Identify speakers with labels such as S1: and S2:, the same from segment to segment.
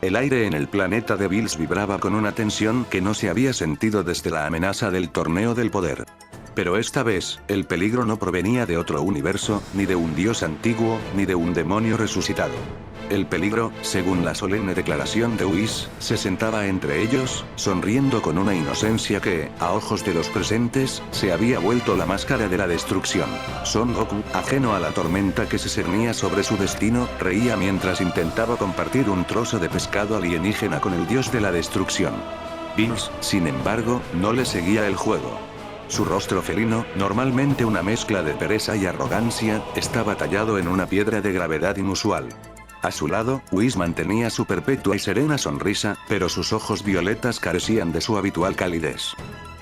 S1: El aire en el planeta de Bills vibraba con una tensión que no se había sentido desde la amenaza del torneo del poder. Pero esta vez, el peligro no provenía de otro universo, ni de un dios antiguo, ni de un demonio resucitado. El peligro, según la solemne declaración de Whis, se sentaba entre ellos, sonriendo con una inocencia que, a ojos de los presentes, se había vuelto la máscara de la destrucción. Son Goku, ajeno a la tormenta que se cernía sobre su destino, reía mientras intentaba compartir un trozo de pescado alienígena con el dios de la destrucción. Bills, sin embargo, no le seguía el juego. Su rostro felino, normalmente una mezcla de pereza y arrogancia, estaba tallado en una piedra de gravedad inusual. A su lado, Whis mantenía su perpetua y serena sonrisa, pero sus ojos violetas carecían de su habitual calidez.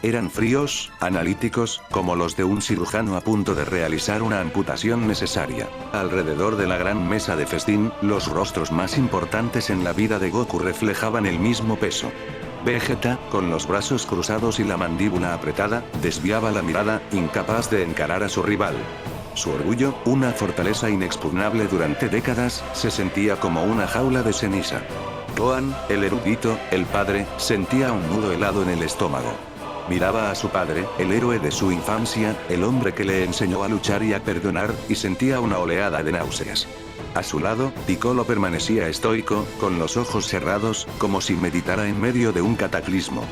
S1: Eran fríos, analíticos, como los de un cirujano a punto de realizar una amputación necesaria. Alrededor de la gran mesa de festín, los rostros más importantes en la vida de Goku reflejaban el mismo peso. Vegeta, con los brazos cruzados y la mandíbula apretada, desviaba la mirada, incapaz de encarar a su rival. Su orgullo, una fortaleza inexpugnable durante décadas, se sentía como una jaula de ceniza. Gohan, el erudito, el padre, sentía un nudo helado en el estómago. Miraba a su padre, el héroe de su infancia, el hombre que le enseñó a luchar y a perdonar, y sentía una oleada de náuseas. A su lado, Piccolo permanecía estoico, con los ojos cerrados, como si meditara en medio de un cataclismo.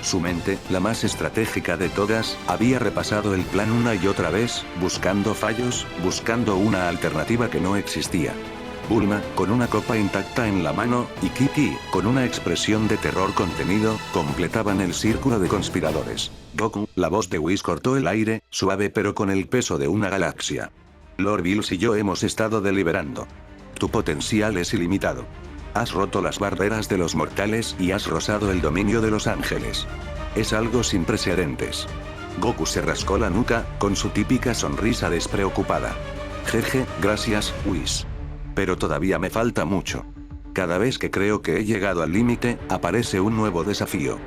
S1: Su mente, la más estratégica de todas, había repasado el plan una y otra vez, buscando fallos, buscando una alternativa que no existía. Bulma, con una copa intacta en la mano, y Kiki, con una expresión de terror contenido, completaban el círculo de conspiradores. Goku, la voz de Whis cortó el aire, suave pero con el peso de una galaxia. Lord Bills y yo hemos estado deliberando. Tu potencial es ilimitado. Has roto las barreras de los mortales y has rozado el dominio de los ángeles. Es algo sin precedentes. Goku se rascó la nuca, con su típica sonrisa despreocupada. Jeje, gracias, Whis. Pero todavía me falta mucho. Cada vez que creo que he llegado al límite, aparece un nuevo desafío.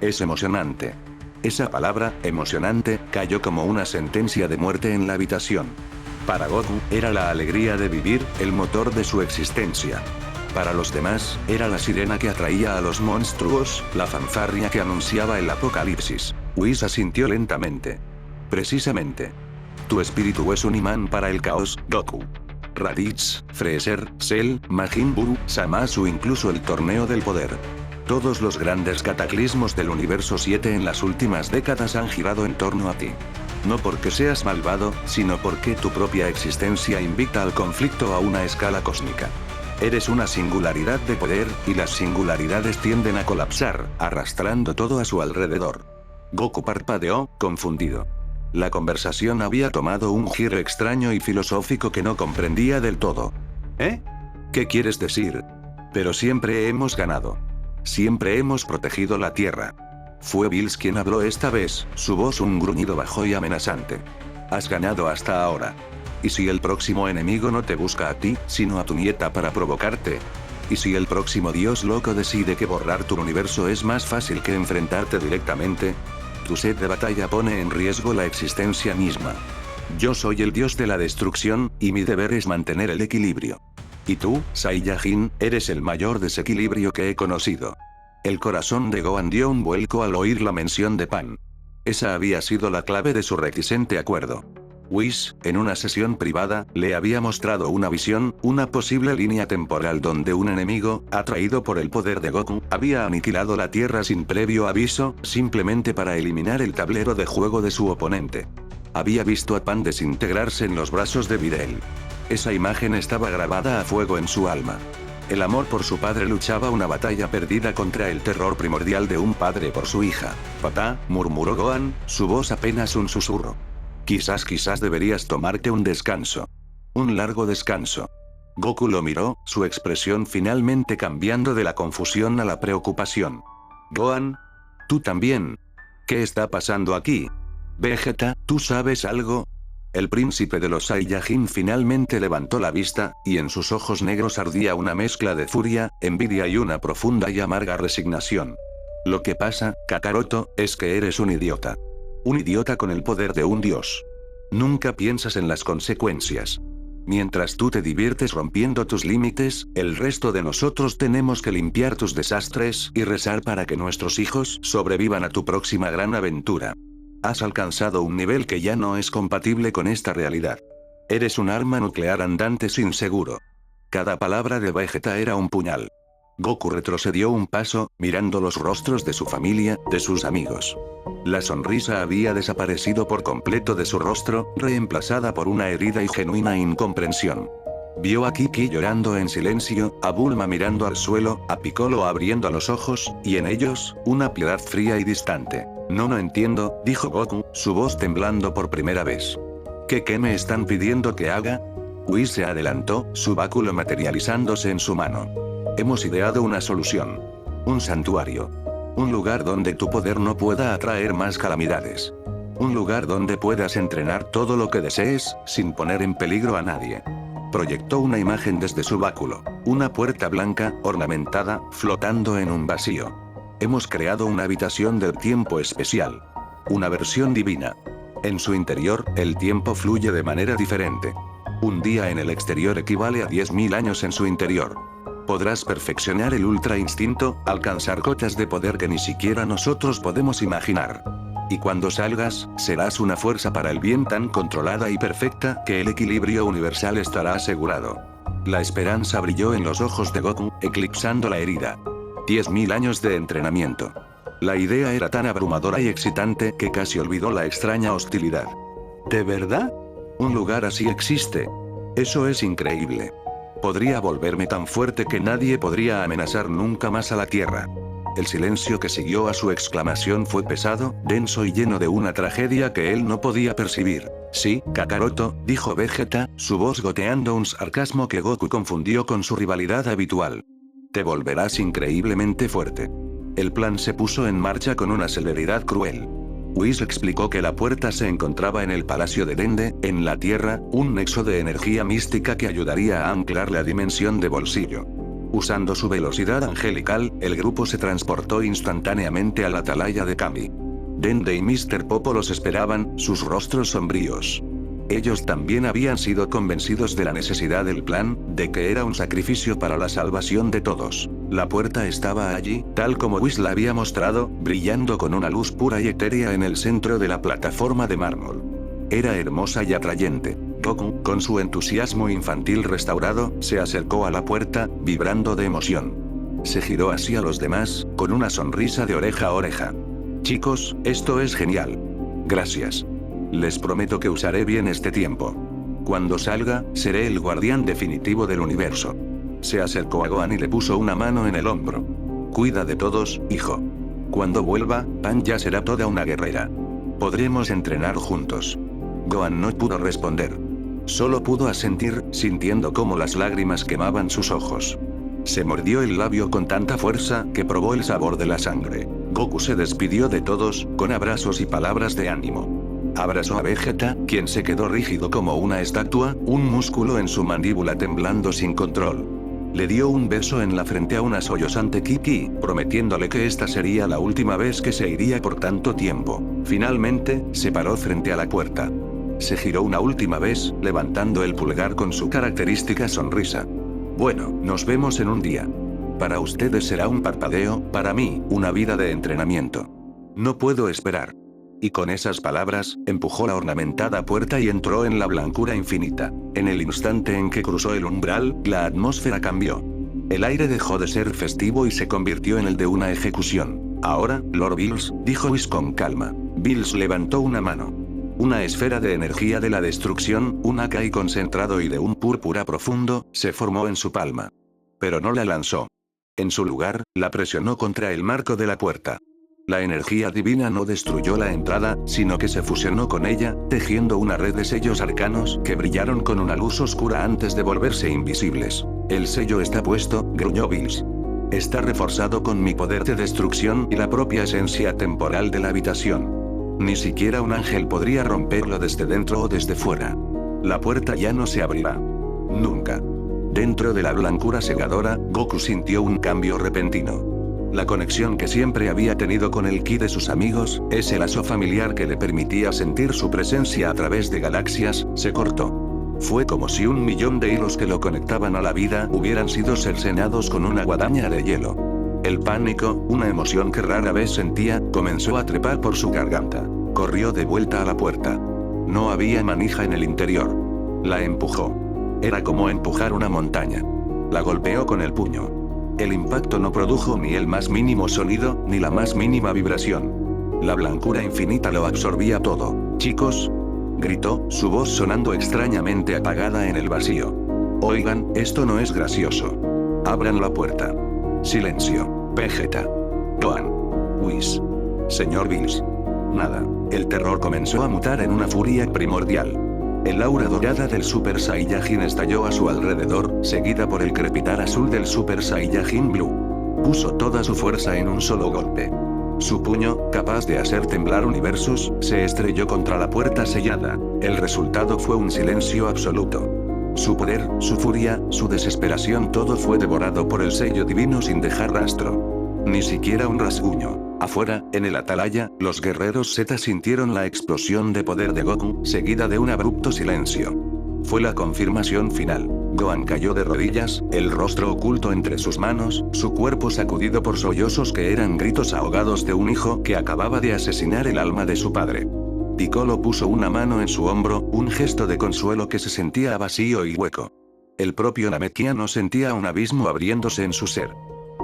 S1: Es emocionante. Esa palabra, emocionante, cayó como una sentencia de muerte en la habitación. Para Goku, era la alegría de vivir, el motor de su existencia. Para los demás, era la sirena que atraía a los monstruos, la fanfarria que anunciaba el apocalipsis. Whis asintió lentamente. Precisamente. Tu espíritu es un imán para el caos, Goku. Raditz, Freezer, Cell, Majin Buu, Zamasu, incluso el torneo del poder. Todos los grandes cataclismos del universo 7 en las últimas décadas han girado en torno a ti. No porque seas malvado, sino porque tu propia existencia invita al conflicto a una escala cósmica. Eres una singularidad de poder, y las singularidades tienden a colapsar, arrastrando todo a su alrededor. Goku parpadeó, confundido. La conversación había tomado un giro extraño y filosófico que no comprendía del todo. ¿Eh? ¿Qué quieres decir? Pero siempre hemos ganado. Siempre hemos protegido la Tierra. Fue Bills quien habló esta vez, su voz un gruñido bajo y amenazante. Has ganado hasta ahora. ¿Y si el próximo enemigo no te busca a ti, sino a tu nieta para provocarte? ¿Y si el próximo dios loco decide que borrar tu universo es más fácil que enfrentarte directamente? Tu sed de batalla pone en riesgo la existencia misma. Yo soy el dios de la destrucción, y mi deber es mantener el equilibrio. Y tú, Saiyajin, eres el mayor desequilibrio que he conocido. El corazón de Gohan dio un vuelco al oír la mención de Pan. Esa había sido la clave de su reticente acuerdo. Whis, en una sesión privada, le había mostrado una visión, una posible línea temporal donde un enemigo, atraído por el poder de Goku, había aniquilado la Tierra sin previo aviso, simplemente para eliminar el tablero de juego de su oponente. Había visto a Pan desintegrarse en los brazos de Videl. Esa imagen estaba grabada a fuego en su alma. El amor por su padre luchaba una batalla perdida contra el terror primordial de un padre por su hija. Papá, murmuró Gohan, su voz apenas un susurro. Quizás deberías tomarte un descanso. Un largo descanso. Goku lo miró, su expresión finalmente cambiando de la confusión a la preocupación. Gohan. ¿Tú también? ¿Qué está pasando aquí? Vegeta, ¿tú sabes algo? El príncipe de los Saiyajin finalmente levantó la vista, y en sus ojos negros ardía una mezcla de furia, envidia y una profunda y amarga resignación. Lo que pasa, Kakaroto, es que eres un idiota. Un idiota con el poder de un dios. Nunca piensas en las consecuencias. Mientras tú te diviertes rompiendo tus límites, el resto de nosotros tenemos que limpiar tus desastres y rezar para que nuestros hijos sobrevivan a tu próxima gran aventura. Has alcanzado un nivel que ya no es compatible con esta realidad. Eres un arma nuclear andante sin seguro. Cada palabra de Vegeta era un puñal. Goku retrocedió un paso, mirando los rostros de su familia, de sus amigos. La sonrisa había desaparecido por completo de su rostro, reemplazada por una herida y genuina incomprensión. Vio a Kiki llorando en silencio, a Bulma mirando al suelo, a Piccolo abriendo los ojos, y en ellos, una piedad fría y distante. No entiendo, dijo Goku, su voz temblando por primera vez. ¿Qué me están pidiendo que haga? Whis se adelantó, su báculo materializándose en su mano. Hemos ideado una solución. Un santuario. Un lugar donde tu poder no pueda atraer más calamidades. Un lugar donde puedas entrenar todo lo que desees, sin poner en peligro a nadie. Proyectó una imagen desde su báculo. Una puerta blanca, ornamentada, flotando en un vacío. Hemos creado una habitación del tiempo especial. Una versión divina. En su interior, el tiempo fluye de manera diferente. Un día en el exterior equivale a 10.000 años en su interior. Podrás perfeccionar el ultra instinto, alcanzar cotas de poder que ni siquiera nosotros podemos imaginar. Y cuando salgas, serás una fuerza para el bien tan controlada y perfecta que el equilibrio universal estará asegurado. La esperanza brilló en los ojos de Goku, eclipsando la herida. 10.000 años de entrenamiento. La idea era tan abrumadora y excitante que casi olvidó la extraña hostilidad. ¿De verdad? Un lugar así existe. Eso es increíble. Podría volverme tan fuerte que nadie podría amenazar nunca más a la Tierra. El silencio que siguió a su exclamación fue pesado, denso y lleno de una tragedia que él no podía percibir. Sí, Kakaroto, dijo Vegeta, su voz goteando un sarcasmo que Goku confundió con su rivalidad habitual. Te volverás increíblemente fuerte. El plan se puso en marcha con una celeridad cruel. Whis explicó que la puerta se encontraba en el Palacio de Dende, en la Tierra, un nexo de energía mística que ayudaría a anclar la dimensión de bolsillo. Usando su velocidad angelical, el grupo se transportó instantáneamente a la atalaya de Kami. Dende y Mr. Popo los esperaban, sus rostros sombríos. Ellos también habían sido convencidos de la necesidad del plan, de que era un sacrificio para la salvación de todos. La puerta estaba allí, tal como Whis la había mostrado, brillando con una luz pura y etérea en el centro de la plataforma de mármol. Era hermosa y atrayente. Goku, con su entusiasmo infantil restaurado, se acercó a la puerta, vibrando de emoción. Se giró hacia los demás, con una sonrisa de oreja a oreja. Chicos, esto es genial. Gracias. Les prometo que usaré bien este tiempo. Cuando salga, seré el guardián definitivo del universo. Se acercó a Gohan y le puso una mano en el hombro. Cuida de todos, hijo. Cuando vuelva, Pan ya será toda una guerrera. Podremos entrenar juntos. Gohan no pudo responder. Solo pudo asentir, sintiendo cómo las lágrimas quemaban sus ojos. Se mordió el labio con tanta fuerza que probó el sabor de la sangre. Goku se despidió de todos, con abrazos y palabras de ánimo. Abrazó a Vegeta, quien se quedó rígido como una estatua, un músculo en su mandíbula temblando sin control. Le dio un beso en la frente a una sollozante Kiki, prometiéndole que esta sería la última vez que se iría por tanto tiempo. Finalmente, se paró frente a la puerta. Se giró una última vez, levantando el pulgar con su característica sonrisa. Bueno, nos vemos en un día. Para ustedes será un parpadeo, para mí, una vida de entrenamiento. No puedo esperar. Y con esas palabras, empujó la ornamentada puerta y entró en la blancura infinita. En el instante en que cruzó el umbral, la atmósfera cambió. El aire dejó de ser festivo y se convirtió en el de una ejecución. Ahora, Lord Bills, dijo Whis con calma. Bills levantó una mano. Una esfera de energía de la destrucción, un Akai concentrado y de un púrpura profundo, se formó en su palma. Pero no la lanzó. En su lugar, la presionó contra el marco de la puerta. La energía divina no destruyó la entrada, sino que se fusionó con ella, tejiendo una red de sellos arcanos que brillaron con una luz oscura antes de volverse invisibles. El sello está puesto, gruñó Bills. Está reforzado con mi poder de destrucción y la propia esencia temporal de la habitación. Ni siquiera un ángel podría romperlo desde dentro o desde fuera. La puerta ya no se abrirá. Nunca. Dentro de la blancura cegadora, Goku sintió un cambio repentino. La conexión que siempre había tenido con el ki de sus amigos, ese lazo familiar que le permitía sentir su presencia a través de galaxias, se cortó. Fue como si 1.000.000 de hilos que lo conectaban a la vida hubieran sido cercenados con una guadaña de hielo. El pánico, una emoción que rara vez sentía, comenzó a trepar por su garganta. Corrió de vuelta a la puerta. No había manija en el interior. La empujó. Era como empujar una montaña. La golpeó con el puño. El impacto no produjo ni el más mínimo sonido, ni la más mínima vibración. La blancura infinita lo absorbía todo. «Chicos», gritó, su voz sonando extrañamente apagada en el vacío. «Oigan, esto no es gracioso. Abran la puerta». Silencio. Vegeta. Gohan. Whis. Señor Bills. Nada. El terror comenzó a mutar en una furia primordial. El aura dorada del Super Saiyajin estalló a su alrededor, seguida por el crepitar azul del Super Saiyajin Blue. Puso toda su fuerza en un solo golpe. Su puño, capaz de hacer temblar universos, se estrelló contra la puerta sellada. El resultado fue un silencio absoluto. Su poder, su furia, su desesperación, todo fue devorado por el sello divino sin dejar rastro. Ni siquiera un rasguño. Afuera, en el atalaya, los guerreros Z sintieron la explosión de poder de Goku, seguida de un abrupto silencio. Fue la confirmación final. Gohan cayó de rodillas, el rostro oculto entre sus manos, su cuerpo sacudido por sollozos que eran gritos ahogados de un hijo que acababa de asesinar el alma de su padre. Piccolo puso una mano en su hombro, un gesto de consuelo que se sentía vacío y hueco. El propio Namekiano sentía un abismo abriéndose en su ser.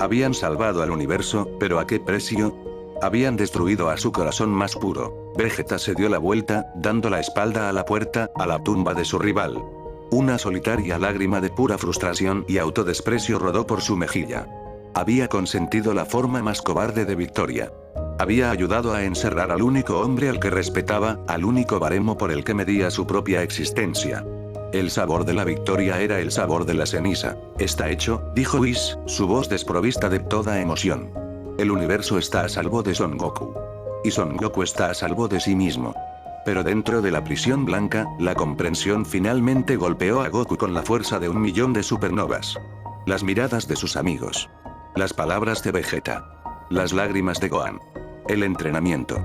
S1: Habían salvado al universo, pero ¿a qué precio? Habían destruido a su corazón más puro. Vegeta se dio la vuelta, dando la espalda a la puerta, a la tumba de su rival. Una solitaria lágrima de pura frustración y autodesprecio rodó por su mejilla. Había consentido la forma más cobarde de victoria. Había ayudado a encerrar al único hombre al que respetaba, al único baremo por el que medía su propia existencia. El sabor de la victoria era el sabor de la ceniza. «Está hecho», dijo Whis, su voz desprovista de toda emoción. «El universo está a salvo de Son Goku. Y Son Goku está a salvo de sí mismo». Pero dentro de la prisión blanca, la comprensión finalmente golpeó a Goku con la fuerza de 1.000.000 de supernovas. Las miradas de sus amigos. Las palabras de Vegeta. Las lágrimas de Gohan. El entrenamiento.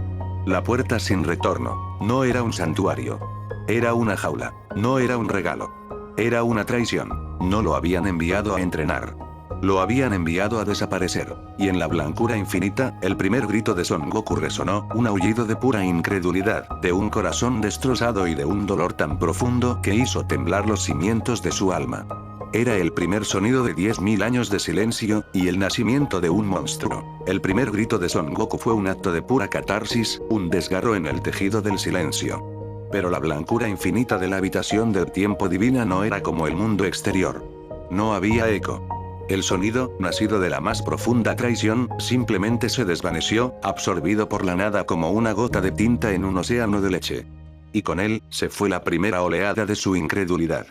S1: La puerta sin retorno. No era un santuario. Era una jaula. No era un regalo. Era una traición. No lo habían enviado a entrenar. Lo habían enviado a desaparecer. Y en la blancura infinita, el primer grito de Son Goku resonó, un aullido de pura incredulidad, de un corazón destrozado y de un dolor tan profundo que hizo temblar los cimientos de su alma. Era el primer sonido de 10.000 años de silencio, y el nacimiento de un monstruo. El primer grito de Son Goku fue un acto de pura catarsis, un desgarro en el tejido del silencio. Pero la blancura infinita de la habitación del tiempo divina no era como el mundo exterior. No había eco. El sonido, nacido de la más profunda traición, simplemente se desvaneció, absorbido por la nada como una gota de tinta en un océano de leche. Y con él, se fue la primera oleada de su incredulidad.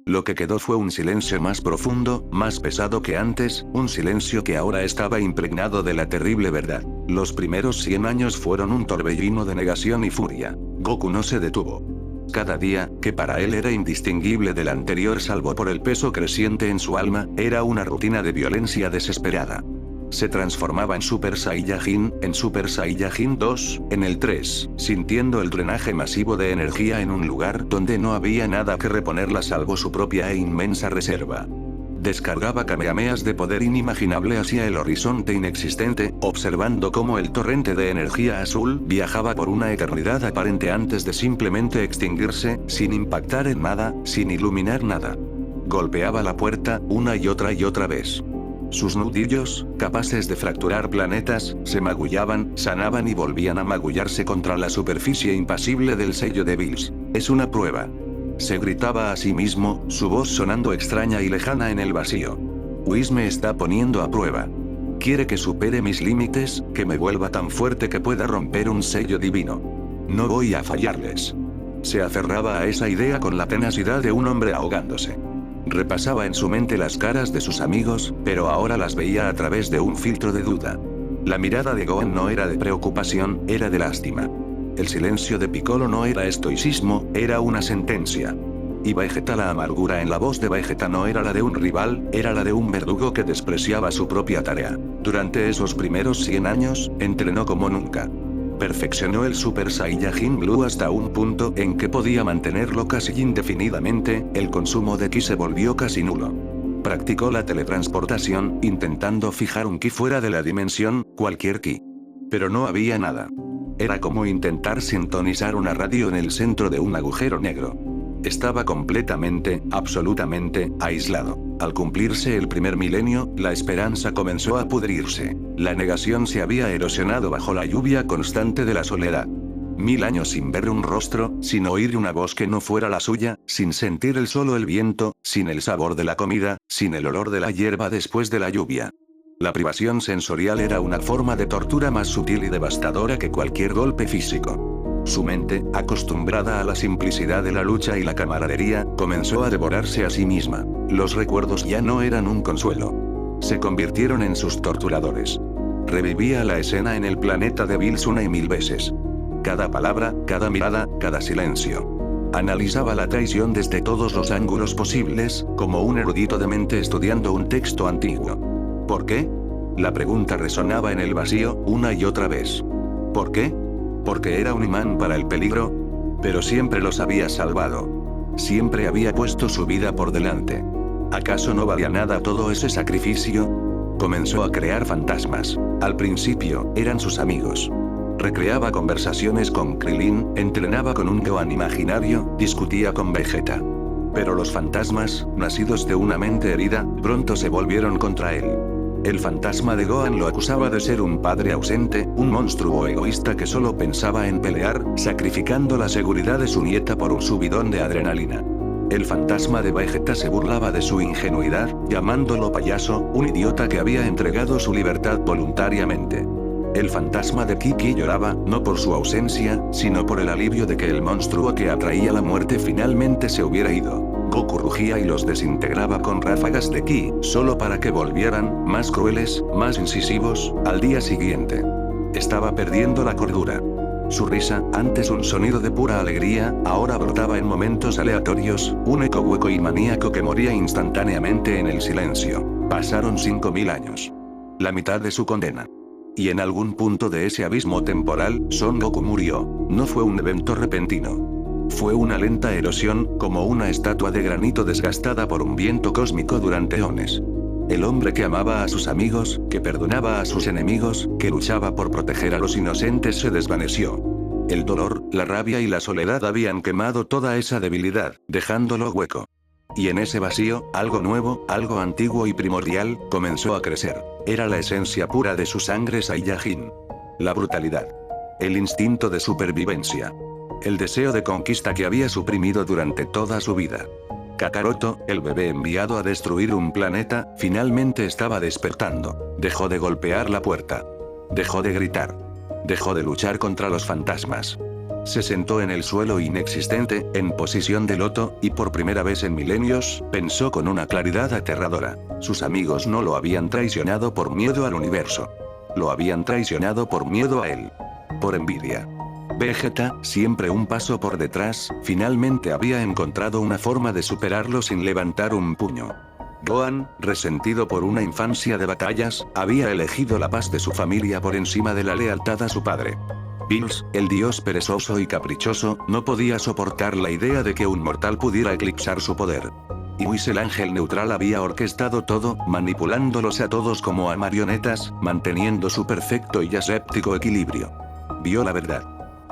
S1: Lo que quedó fue un silencio más profundo, más pesado que antes, un silencio que ahora estaba impregnado de la terrible verdad. Los primeros 100 años fueron un torbellino de negación y furia. Goku no se detuvo. Cada día, que para él era indistinguible del anterior salvo por el peso creciente en su alma, era una rutina de violencia desesperada. Se transformaba en Super Saiyajin, en Super Saiyajin 2, en el 3, sintiendo el drenaje masivo de energía en un lugar donde no había nada que reponerla salvo su propia e inmensa reserva. Descargaba kamehamehas de poder inimaginable hacia el horizonte inexistente, observando cómo el torrente de energía azul viajaba por una eternidad aparente antes de simplemente extinguirse, sin impactar en nada, sin iluminar nada. Golpeaba la puerta, una y otra vez. Sus nudillos, capaces de fracturar planetas, se magullaban, sanaban y volvían a magullarse contra la superficie impasible del sello de Bills. «Es una prueba». Se gritaba a sí mismo, su voz sonando extraña y lejana en el vacío. «Whis me está poniendo a prueba. Quiere que supere mis límites, que me vuelva tan fuerte que pueda romper un sello divino. No voy a fallarles». Se aferraba a esa idea con la tenacidad de un hombre ahogándose. Repasaba en su mente las caras de sus amigos, pero ahora las veía a través de un filtro de duda. La mirada de Gohan no era de preocupación, era de lástima. El silencio de Piccolo no era estoicismo, era una sentencia. Y Vegeta, la amargura en la voz de Vegeta no era la de un rival, era la de un verdugo que despreciaba su propia tarea. Durante esos primeros 100 años, entrenó como nunca. Perfeccionó el Super Saiyajin Blue hasta un punto en que podía mantenerlo casi indefinidamente, el consumo de ki se volvió casi nulo. Practicó la teletransportación, intentando fijar un ki fuera de la dimensión, cualquier ki. Pero no había nada. Era como intentar sintonizar una radio en el centro de un agujero negro. Estaba completamente, absolutamente, aislado. Al cumplirse el primer milenio, la esperanza comenzó a pudrirse. La negación se había erosionado bajo la lluvia constante de la soledad. 1000 años sin ver un rostro, sin oír una voz que no fuera la suya, sin sentir el viento, sin el sabor de la comida, sin el olor de la hierba después de la lluvia. La privación sensorial era una forma de tortura más sutil y devastadora que cualquier golpe físico. Su mente, acostumbrada a la simplicidad de la lucha y la camaradería, comenzó a devorarse a sí misma. Los recuerdos ya no eran un consuelo. Se convirtieron en sus torturadores. Revivía la escena en el planeta de Bills una y 1000 veces. Cada palabra, cada mirada, cada silencio. Analizaba la traición desde todos los ángulos posibles, como un erudito de mente estudiando un texto antiguo. ¿Por qué? La pregunta resonaba en el vacío, una y otra vez. ¿Por qué? Porque era un imán para el peligro. Pero siempre los había salvado. Siempre había puesto su vida por delante. ¿Acaso no valía nada todo ese sacrificio? Comenzó a crear fantasmas. Al principio, eran sus amigos. Recreaba conversaciones con Krillin, entrenaba con un Gohan imaginario, discutía con Vegeta. Pero los fantasmas, nacidos de una mente herida, pronto se volvieron contra él. El fantasma de Gohan lo acusaba de ser un padre ausente, un monstruo egoísta que solo pensaba en pelear, sacrificando la seguridad de su nieta por un subidón de adrenalina. El fantasma de Vegeta se burlaba de su ingenuidad, llamándolo payaso, un idiota que había entregado su libertad voluntariamente. El fantasma de Kiki lloraba, no por su ausencia, sino por el alivio de que el monstruo que atraía la muerte finalmente se hubiera ido. Goku rugía y los desintegraba con ráfagas de ki, solo para que volvieran, más crueles, más incisivos, al día siguiente. Estaba perdiendo la cordura. Su risa, antes un sonido de pura alegría, ahora brotaba en momentos aleatorios, un eco hueco y maníaco que moría instantáneamente en el silencio. Pasaron 5000 años. La mitad de su condena. Y en algún punto de ese abismo temporal, Son Goku murió. No fue un evento repentino. Fue una lenta erosión, como una estatua de granito desgastada por un viento cósmico durante eones. El hombre que amaba a sus amigos, que perdonaba a sus enemigos, que luchaba por proteger a los inocentes se desvaneció. El dolor, la rabia y la soledad habían quemado toda esa debilidad, dejándolo hueco. Y en ese vacío, algo nuevo, algo antiguo y primordial, comenzó a crecer. Era la esencia pura de su sangre Saiyajin. La brutalidad. El instinto de supervivencia. El deseo de conquista que había suprimido durante toda su vida. Kakaroto, el bebé enviado a destruir un planeta, finalmente estaba despertando. Dejó de golpear la puerta. Dejó de gritar. Dejó de luchar contra los fantasmas. Se sentó en el suelo inexistente, en posición de loto, y por primera vez en milenios, pensó con una claridad aterradora. Sus amigos no lo habían traicionado por miedo al universo. Lo habían traicionado por miedo a él. Por envidia. Vegeta, siempre un paso por detrás, finalmente había encontrado una forma de superarlo sin levantar un puño. Gohan, resentido por una infancia de batallas, había elegido la paz de su familia por encima de la lealtad a su padre. Bills, el dios perezoso y caprichoso, no podía soportar la idea de que un mortal pudiera eclipsar su poder. Y Whis, el ángel neutral, había orquestado todo, manipulándolos a todos como a marionetas, manteniendo su perfecto y aséptico equilibrio. Vio la verdad.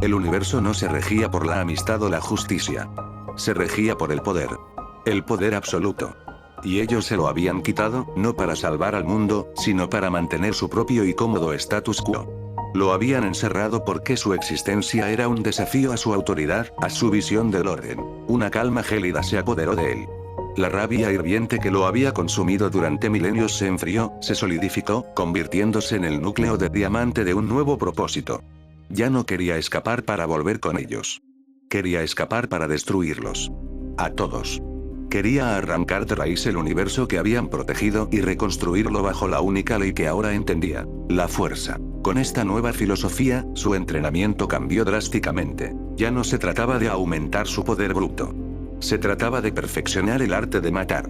S1: El universo no se regía por la amistad o la justicia. Se regía por el poder. El poder absoluto. Y ellos se lo habían quitado, no para salvar al mundo, sino para mantener su propio y cómodo status quo. Lo habían encerrado porque su existencia era un desafío a su autoridad, a su visión del orden. Una calma gélida se apoderó de él. La rabia hirviente que lo había consumido durante milenios se enfrió, se solidificó, convirtiéndose en el núcleo de diamante de un nuevo propósito. Ya no quería escapar para volver con ellos. Quería escapar para destruirlos. A todos. Quería arrancar de raíz el universo que habían protegido y reconstruirlo bajo la única ley que ahora entendía, la fuerza. Con esta nueva filosofía, su entrenamiento cambió drásticamente. Ya no se trataba de aumentar su poder bruto. Se trataba de perfeccionar el arte de matar.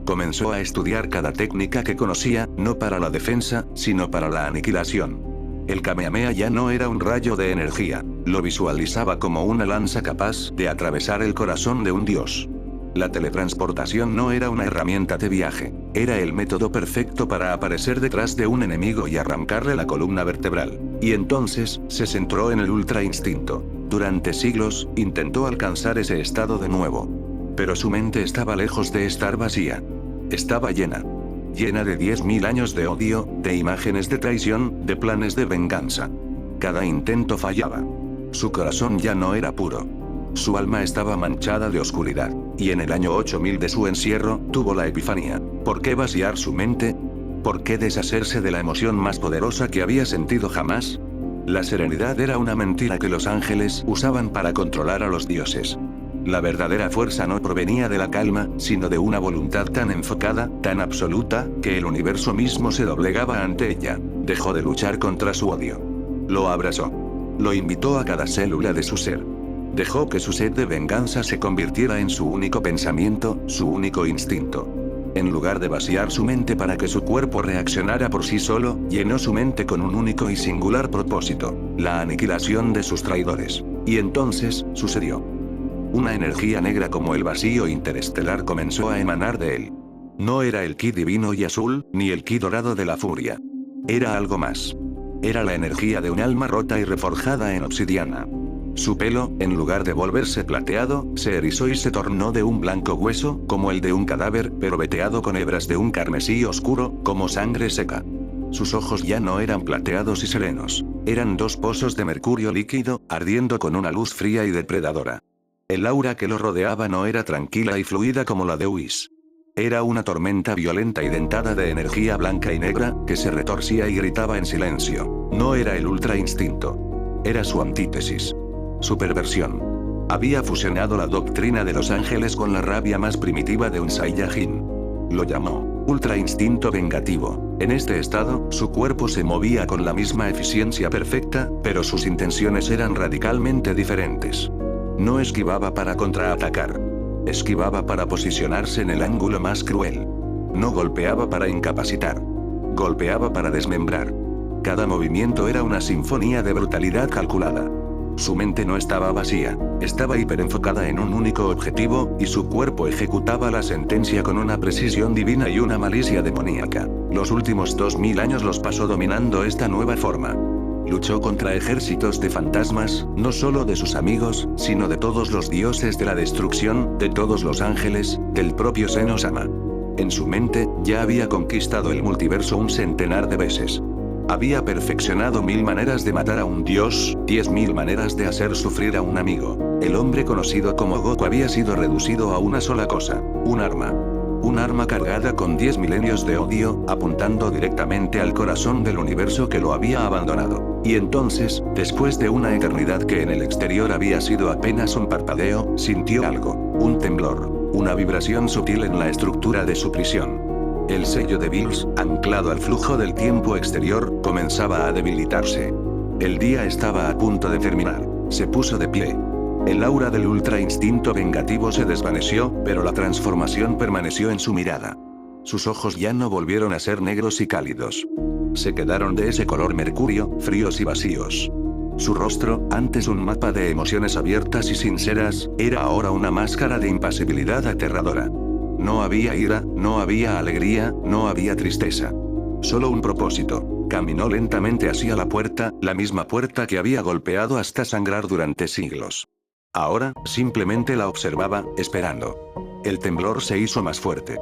S1: Comenzó a estudiar cada técnica que conocía, no para la defensa, sino para la aniquilación. El Kamehameha ya no era un rayo de energía, lo visualizaba como una lanza capaz de atravesar el corazón de un dios. La teletransportación no era una herramienta de viaje, era el método perfecto para aparecer detrás de un enemigo y arrancarle la columna vertebral. Y entonces, se centró en el ultra instinto. Durante siglos, intentó alcanzar ese estado de nuevo. Pero su mente estaba lejos de estar vacía. Estaba llena. Llena de 10.000 años de odio, de imágenes de traición, de planes de venganza. Cada intento fallaba. Su corazón ya no era puro. Su alma estaba manchada de oscuridad, y en el año 8000 de su encierro, tuvo la epifanía. ¿Por qué vaciar su mente? ¿Por qué deshacerse de la emoción más poderosa que había sentido jamás? La serenidad era una mentira que los ángeles usaban para controlar a los dioses. La verdadera fuerza no provenía de la calma, sino de una voluntad tan enfocada, tan absoluta, que el universo mismo se doblegaba ante ella. Dejó de luchar contra su odio. Lo abrazó. Lo invitó a cada célula de su ser. Dejó que su sed de venganza se convirtiera en su único pensamiento, su único instinto. En lugar de vaciar su mente para que su cuerpo reaccionara por sí solo, llenó su mente con un único y singular propósito: la aniquilación de sus traidores. Y entonces, sucedió. Una energía negra como el vacío interestelar comenzó a emanar de él. No era el ki divino y azul, ni el ki dorado de la furia. Era algo más. Era la energía de un alma rota y reforjada en obsidiana. Su pelo, en lugar de volverse plateado, se erizó y se tornó de un blanco hueso, como el de un cadáver, pero veteado con hebras de un carmesí oscuro, como sangre seca. Sus ojos ya no eran plateados y serenos. Eran dos pozos de mercurio líquido, ardiendo con una luz fría y depredadora. El aura que lo rodeaba no era tranquila y fluida como la de Whis. Era una tormenta violenta y dentada de energía blanca y negra, que se retorcía y gritaba en silencio. No era el ultra instinto. Era su antítesis. Su perversión. Había fusionado la doctrina de los ángeles con la rabia más primitiva de un Saiyajin. Lo llamó ultra instinto vengativo. En este estado, su cuerpo se movía con la misma eficiencia perfecta, pero sus intenciones eran radicalmente diferentes. No esquivaba para contraatacar. Esquivaba para posicionarse en el ángulo más cruel. No golpeaba para incapacitar. Golpeaba para desmembrar. Cada movimiento era una sinfonía de brutalidad calculada. Su mente no estaba vacía, estaba hiperenfocada en un único objetivo, y su cuerpo ejecutaba la sentencia con una precisión divina y una malicia demoníaca. Los últimos 2000 años los pasó dominando esta nueva forma. Luchó contra ejércitos de fantasmas, no solo de sus amigos, sino de todos los dioses de la destrucción, de todos los ángeles, del propio Seno-sama. En su mente, ya había conquistado el multiverso un centenar de veces. Había perfeccionado 1000 maneras de matar a un dios, 10.000 maneras de hacer sufrir a un amigo. El hombre conocido como Goku había sido reducido a una sola cosa: un arma. Un arma cargada con 10 milenios de odio, apuntando directamente al corazón del universo que lo había abandonado. Y entonces, después de una eternidad que en el exterior había sido apenas un parpadeo, sintió algo: un temblor, una vibración sutil en la estructura de su prisión. El sello de Bills, anclado al flujo del tiempo exterior, comenzaba a debilitarse. El día estaba a punto de terminar. Se puso de pie. El aura del ultra instinto vengativo se desvaneció, pero la transformación permaneció en su mirada. Sus ojos ya no volvieron a ser negros y cálidos. Se quedaron de ese color mercurio, fríos y vacíos. Su rostro, antes un mapa de emociones abiertas y sinceras, era ahora una máscara de impasibilidad aterradora. No había ira, no había alegría, no había tristeza. Solo un propósito. Caminó lentamente hacia la puerta, la misma puerta que había golpeado hasta sangrar durante siglos. Ahora, simplemente la observaba, esperando. El temblor se hizo más fuerte.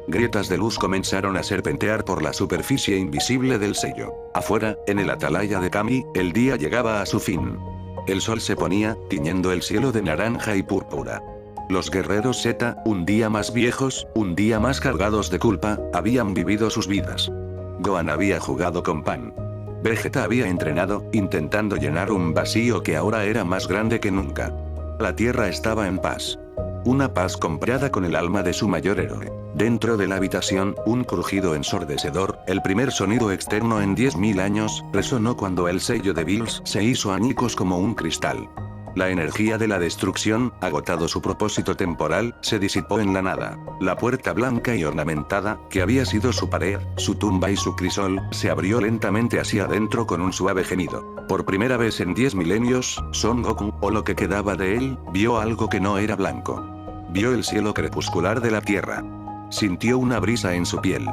S1: Grietas de luz comenzaron a serpentear por la superficie invisible del sello. Afuera, en el atalaya de Kami, el día llegaba a su fin. El sol se ponía, tiñendo el cielo de naranja y púrpura. Los guerreros Z, un día más viejos, un día más cargados de culpa, habían vivido sus vidas. Gohan había jugado con Pan. Vegeta había entrenado, intentando llenar un vacío que ahora era más grande que nunca. La Tierra estaba en paz. Una paz comprada con el alma de su mayor héroe. Dentro de la habitación, un crujido ensordecedor, el primer sonido externo en 10.000 años, resonó cuando el sello de Bills se hizo añicos como un cristal. La energía de la destrucción, agotado su propósito temporal, se disipó en la nada. La puerta blanca y ornamentada, que había sido su pared, su tumba y su crisol, se abrió lentamente hacia adentro con un suave gemido. Por primera vez en 10 milenios, Son Goku, o lo que quedaba de él, vio algo que no era blanco. Vio el cielo crepuscular de la tierra. Sintió una brisa en su piel.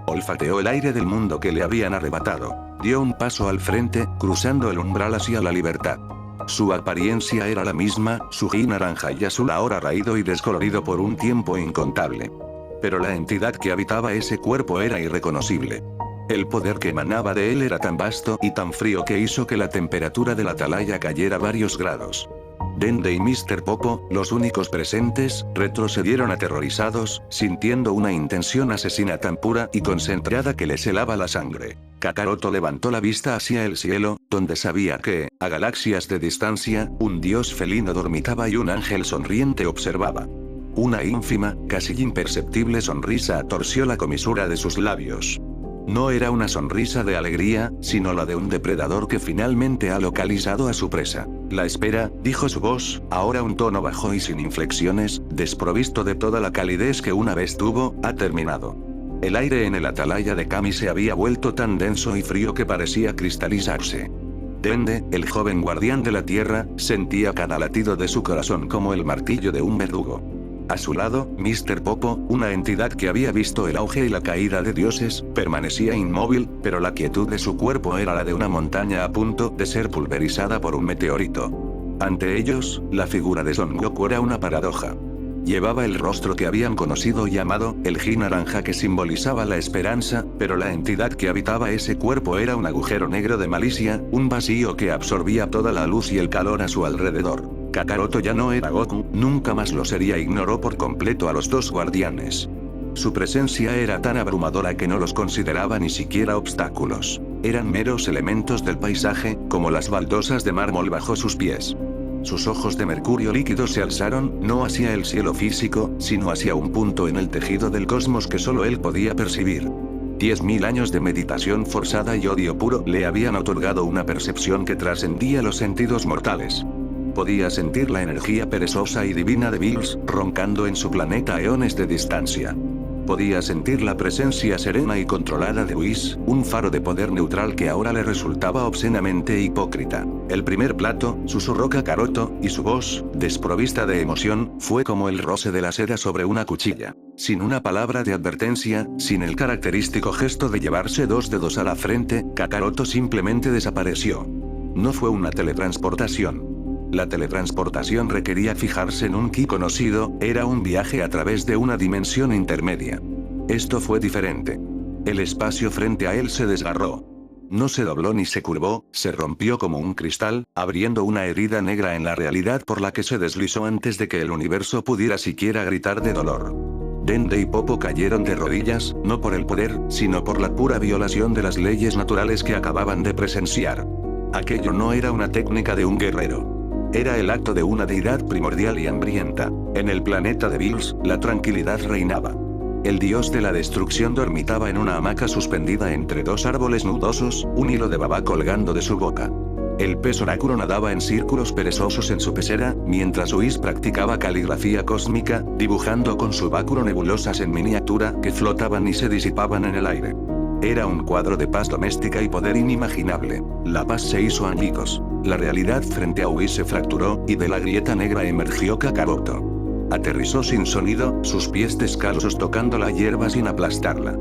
S1: Olfateó el aire del mundo que le habían arrebatado. Dio un paso al frente, cruzando el umbral hacia la libertad. Su apariencia era la misma, su ki naranja y azul ahora raído y descolorido por un tiempo incontable. Pero la entidad que habitaba ese cuerpo era irreconocible. El poder que emanaba de él era tan vasto y tan frío que hizo que la temperatura de la atalaya cayera varios grados. Dende y Mr. Popo, los únicos presentes, retrocedieron aterrorizados, sintiendo una intención asesina tan pura y concentrada que les helaba la sangre. Kakaroto levantó la vista hacia el cielo, donde sabía que, a galaxias de distancia, un dios felino dormitaba y un ángel sonriente observaba. Una ínfima, casi imperceptible sonrisa torció la comisura de sus labios. No era una sonrisa de alegría, sino la de un depredador que finalmente ha localizado a su presa. La espera, dijo su voz, ahora un tono bajo y sin inflexiones, desprovisto de toda la calidez que una vez tuvo, ha terminado. El aire en el atalaya de Kami se había vuelto tan denso y frío que parecía cristalizarse. Dende, el joven guardián de la tierra, sentía cada latido de su corazón como el martillo de un verdugo. A su lado, Mr. Popo, una entidad que había visto el auge y la caída de dioses, permanecía inmóvil, pero la quietud de su cuerpo era la de una montaña a punto de ser pulverizada por un meteorito. Ante ellos, la figura de Son Goku era una paradoja. Llevaba el rostro que habían conocido y amado, el ki naranja que simbolizaba la esperanza, pero la entidad que habitaba ese cuerpo era un agujero negro de malicia, un vacío que absorbía toda la luz y el calor a su alrededor. Kakaroto ya no era Goku, nunca más lo sería, ignoró por completo a los dos guardianes. Su presencia era tan abrumadora que no los consideraba ni siquiera obstáculos. Eran meros elementos del paisaje, como las baldosas de mármol bajo sus pies. Sus ojos de mercurio líquido se alzaron, no hacia el cielo físico, sino hacia un punto en el tejido del cosmos que solo él podía percibir. 10.000 años de meditación forzada y odio puro le habían otorgado una percepción que trascendía los sentidos mortales. Podía sentir la energía perezosa y divina de Bills, roncando en su planeta a eones de distancia. Podía sentir la presencia serena y controlada de Whis, un faro de poder neutral que ahora le resultaba obscenamente hipócrita. El primer plato, susurró Kakaroto, y su voz, desprovista de emoción, fue como el roce de la seda sobre una cuchilla. Sin una palabra de advertencia, sin el característico gesto de llevarse dos dedos a la frente, Kakaroto simplemente desapareció. No fue una teletransportación. La teletransportación requería fijarse en un ki conocido, era un viaje a través de una dimensión intermedia. Esto fue diferente. El espacio frente a él se desgarró. No se dobló ni se curvó, se rompió como un cristal, abriendo una herida negra en la realidad por la que se deslizó antes de que el universo pudiera siquiera gritar de dolor. Dende y Popo cayeron de rodillas, no por el poder, sino por la pura violación de las leyes naturales que acababan de presenciar. Aquello no era una técnica de un guerrero. Era el acto de una deidad primordial y hambrienta. En el planeta de Bills, la tranquilidad reinaba. El dios de la destrucción dormitaba en una hamaca suspendida entre dos árboles nudosos, un hilo de baba colgando de su boca. El pez oráculo nadaba en círculos perezosos en su pecera, mientras Whis practicaba caligrafía cósmica, dibujando con su báculo nebulosas en miniatura que flotaban y se disipaban en el aire. Era un cuadro de paz doméstica y poder inimaginable. La paz se hizo añicos. La realidad frente a Whis se fracturó, y de la grieta negra emergió Kakaroto. Aterrizó sin sonido, sus pies descalzos tocando la hierba sin aplastarla.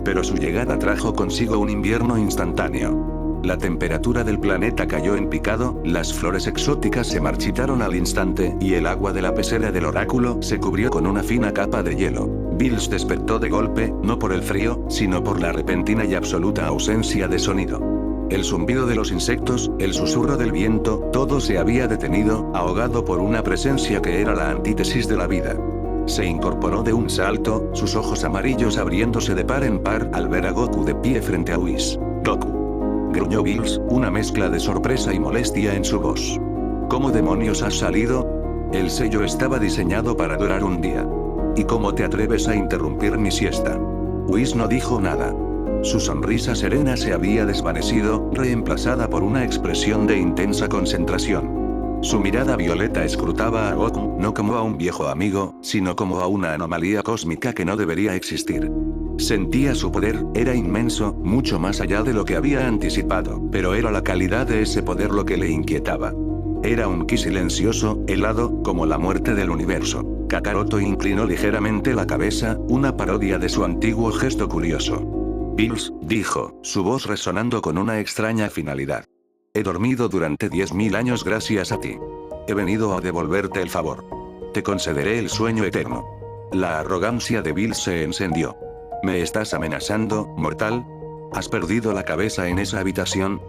S1: Pero su llegada trajo consigo un invierno instantáneo. La temperatura del planeta cayó en picado, las flores exóticas se marchitaron al instante, y el agua de la pecera del oráculo se cubrió con una fina capa de hielo. Bills despertó de golpe, no por el frío, sino por la repentina y absoluta ausencia de sonido. El zumbido de los insectos, el susurro del viento, todo se había detenido, ahogado por una presencia que era la antítesis de la vida. Se incorporó de un salto, sus ojos amarillos abriéndose de par en par al ver a Goku de pie frente a Whis. «Goku», gruñó Bills, una mezcla de sorpresa y molestia en su voz. «¿Cómo demonios has salido? El sello estaba diseñado para durar un día. ¿Y cómo te atreves a interrumpir mi siesta?» Whis no dijo nada. Su sonrisa serena se había desvanecido, reemplazada por una expresión de intensa concentración. Su mirada violeta escrutaba a Goku, no como a un viejo amigo, sino como a una anomalía cósmica que no debería existir. Sentía su poder, era inmenso, mucho más allá de lo que había anticipado, pero era la calidad de ese poder lo que le inquietaba. Era un ki silencioso, helado, como la muerte del universo. Kakaroto inclinó ligeramente la cabeza, una parodia de su antiguo gesto curioso. Bills, dijo, su voz resonando con una extraña finalidad. He dormido durante 10.000 años gracias a ti. He venido a devolverte el favor. Te concederé el sueño eterno. La arrogancia de Bills se encendió. ¿Me estás amenazando, mortal? ¿Has perdido la cabeza en esa habitación?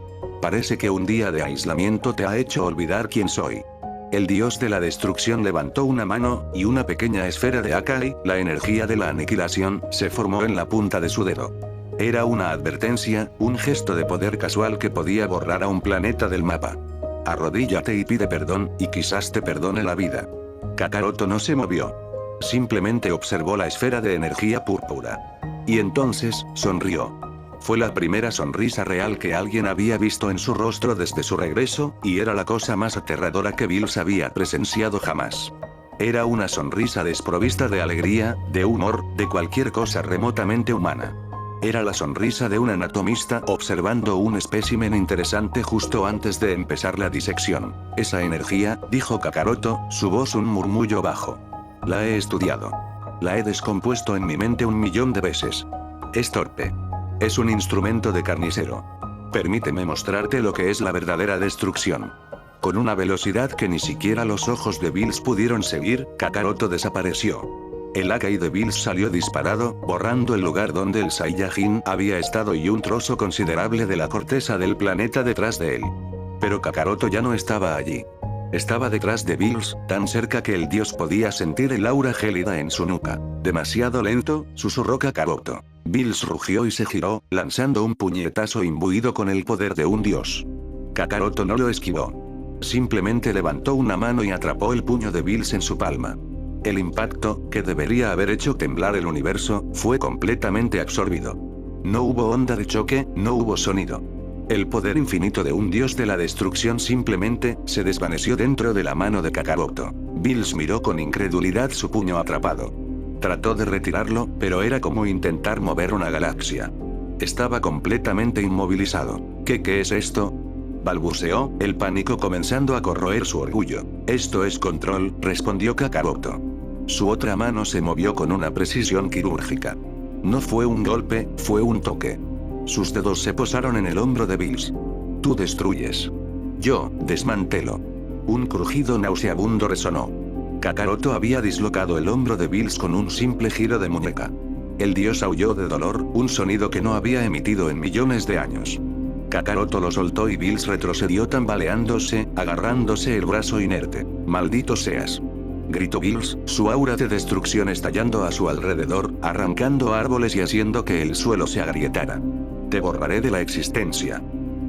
S1: Parece que un día de aislamiento te ha hecho olvidar quién soy. El dios de la destrucción levantó una mano, y una pequeña esfera de Akai, la energía de la aniquilación, se formó en la punta de su dedo. Era una advertencia, un gesto de poder casual que podía borrar a un planeta del mapa. Arrodíllate y pide perdón, y quizás te perdone la vida. Kakaroto no se movió. Simplemente observó la esfera de energía púrpura. Y entonces, sonrió. Fue la primera sonrisa real que alguien había visto en su rostro desde su regreso, y era la cosa más aterradora que Bills había presenciado jamás. Era una sonrisa desprovista de alegría, de humor, de cualquier cosa remotamente humana. Era la sonrisa de un anatomista observando un espécimen interesante justo antes de empezar la disección. Esa energía, dijo Kakaroto, su voz un murmullo bajo. La he estudiado. La he descompuesto en mi mente 1.000.000 de veces. Es torpe. Es un instrumento de carnicero. Permíteme mostrarte lo que es la verdadera destrucción. Con una velocidad que ni siquiera los ojos de Bills pudieron seguir, Kakaroto desapareció. El Akai de Bills salió disparado, borrando el lugar donde el Saiyajin había estado y un trozo considerable de la corteza del planeta detrás de él. Pero Kakaroto ya no estaba allí. Estaba detrás de Bills, tan cerca que el dios podía sentir el aura gélida en su nuca. Demasiado lento, susurró Kakaroto. Bills rugió y se giró, lanzando un puñetazo imbuido con el poder de un dios. Kakaroto no lo esquivó. Simplemente levantó una mano y atrapó el puño de Bills en su palma. El impacto, que debería haber hecho temblar el universo, fue completamente absorbido. No hubo onda de choque, no hubo sonido. El poder infinito de un dios de la destrucción simplemente se desvaneció dentro de la mano de Kakaroto. Bills miró con incredulidad su puño atrapado. Trató de retirarlo, pero era como intentar mover una galaxia. Estaba completamente inmovilizado. ¿Qué es esto?, balbuceó, el pánico comenzando a corroer su orgullo. Esto es control, respondió Kakaroto. Su otra mano se movió con una precisión quirúrgica. No fue un golpe, fue un toque. Sus dedos se posaron en el hombro de Bills. Tú destruyes. Yo, desmantelo. Un crujido nauseabundo resonó. Kakaroto había dislocado el hombro de Bills con un simple giro de muñeca. El dios aulló de dolor, un sonido que no había emitido en millones de años. Kakaroto lo soltó y Bills retrocedió tambaleándose, agarrándose el brazo inerte. ¡Maldito seas!, gritó Bills, su aura de destrucción estallando a su alrededor, arrancando árboles y haciendo que el suelo se agrietara. Te borraré de la existencia.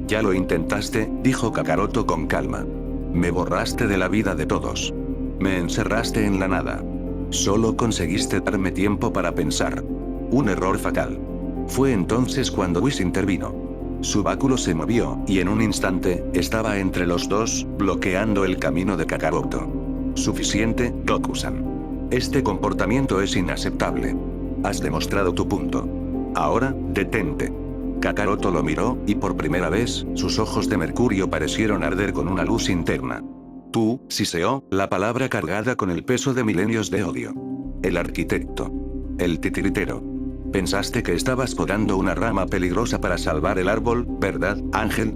S1: Ya lo intentaste, dijo Kakaroto con calma. Me borraste de la vida de todos. Me encerraste en la nada. Solo conseguiste darme tiempo para pensar. Un error fatal. Fue entonces cuando Whis intervino. Su báculo se movió, y en un instante, estaba entre los dos, bloqueando el camino de Kakaroto. Suficiente, Goku-san. Este comportamiento es inaceptable. Has demostrado tu punto. Ahora, detente. Kakaroto lo miró, y por primera vez, sus ojos de mercurio parecieron arder con una luz interna. Tú, siseó, la palabra cargada con el peso de milenios de odio. El arquitecto. El titiritero. Pensaste que estabas podando una rama peligrosa para salvar el árbol, ¿verdad, Ángel?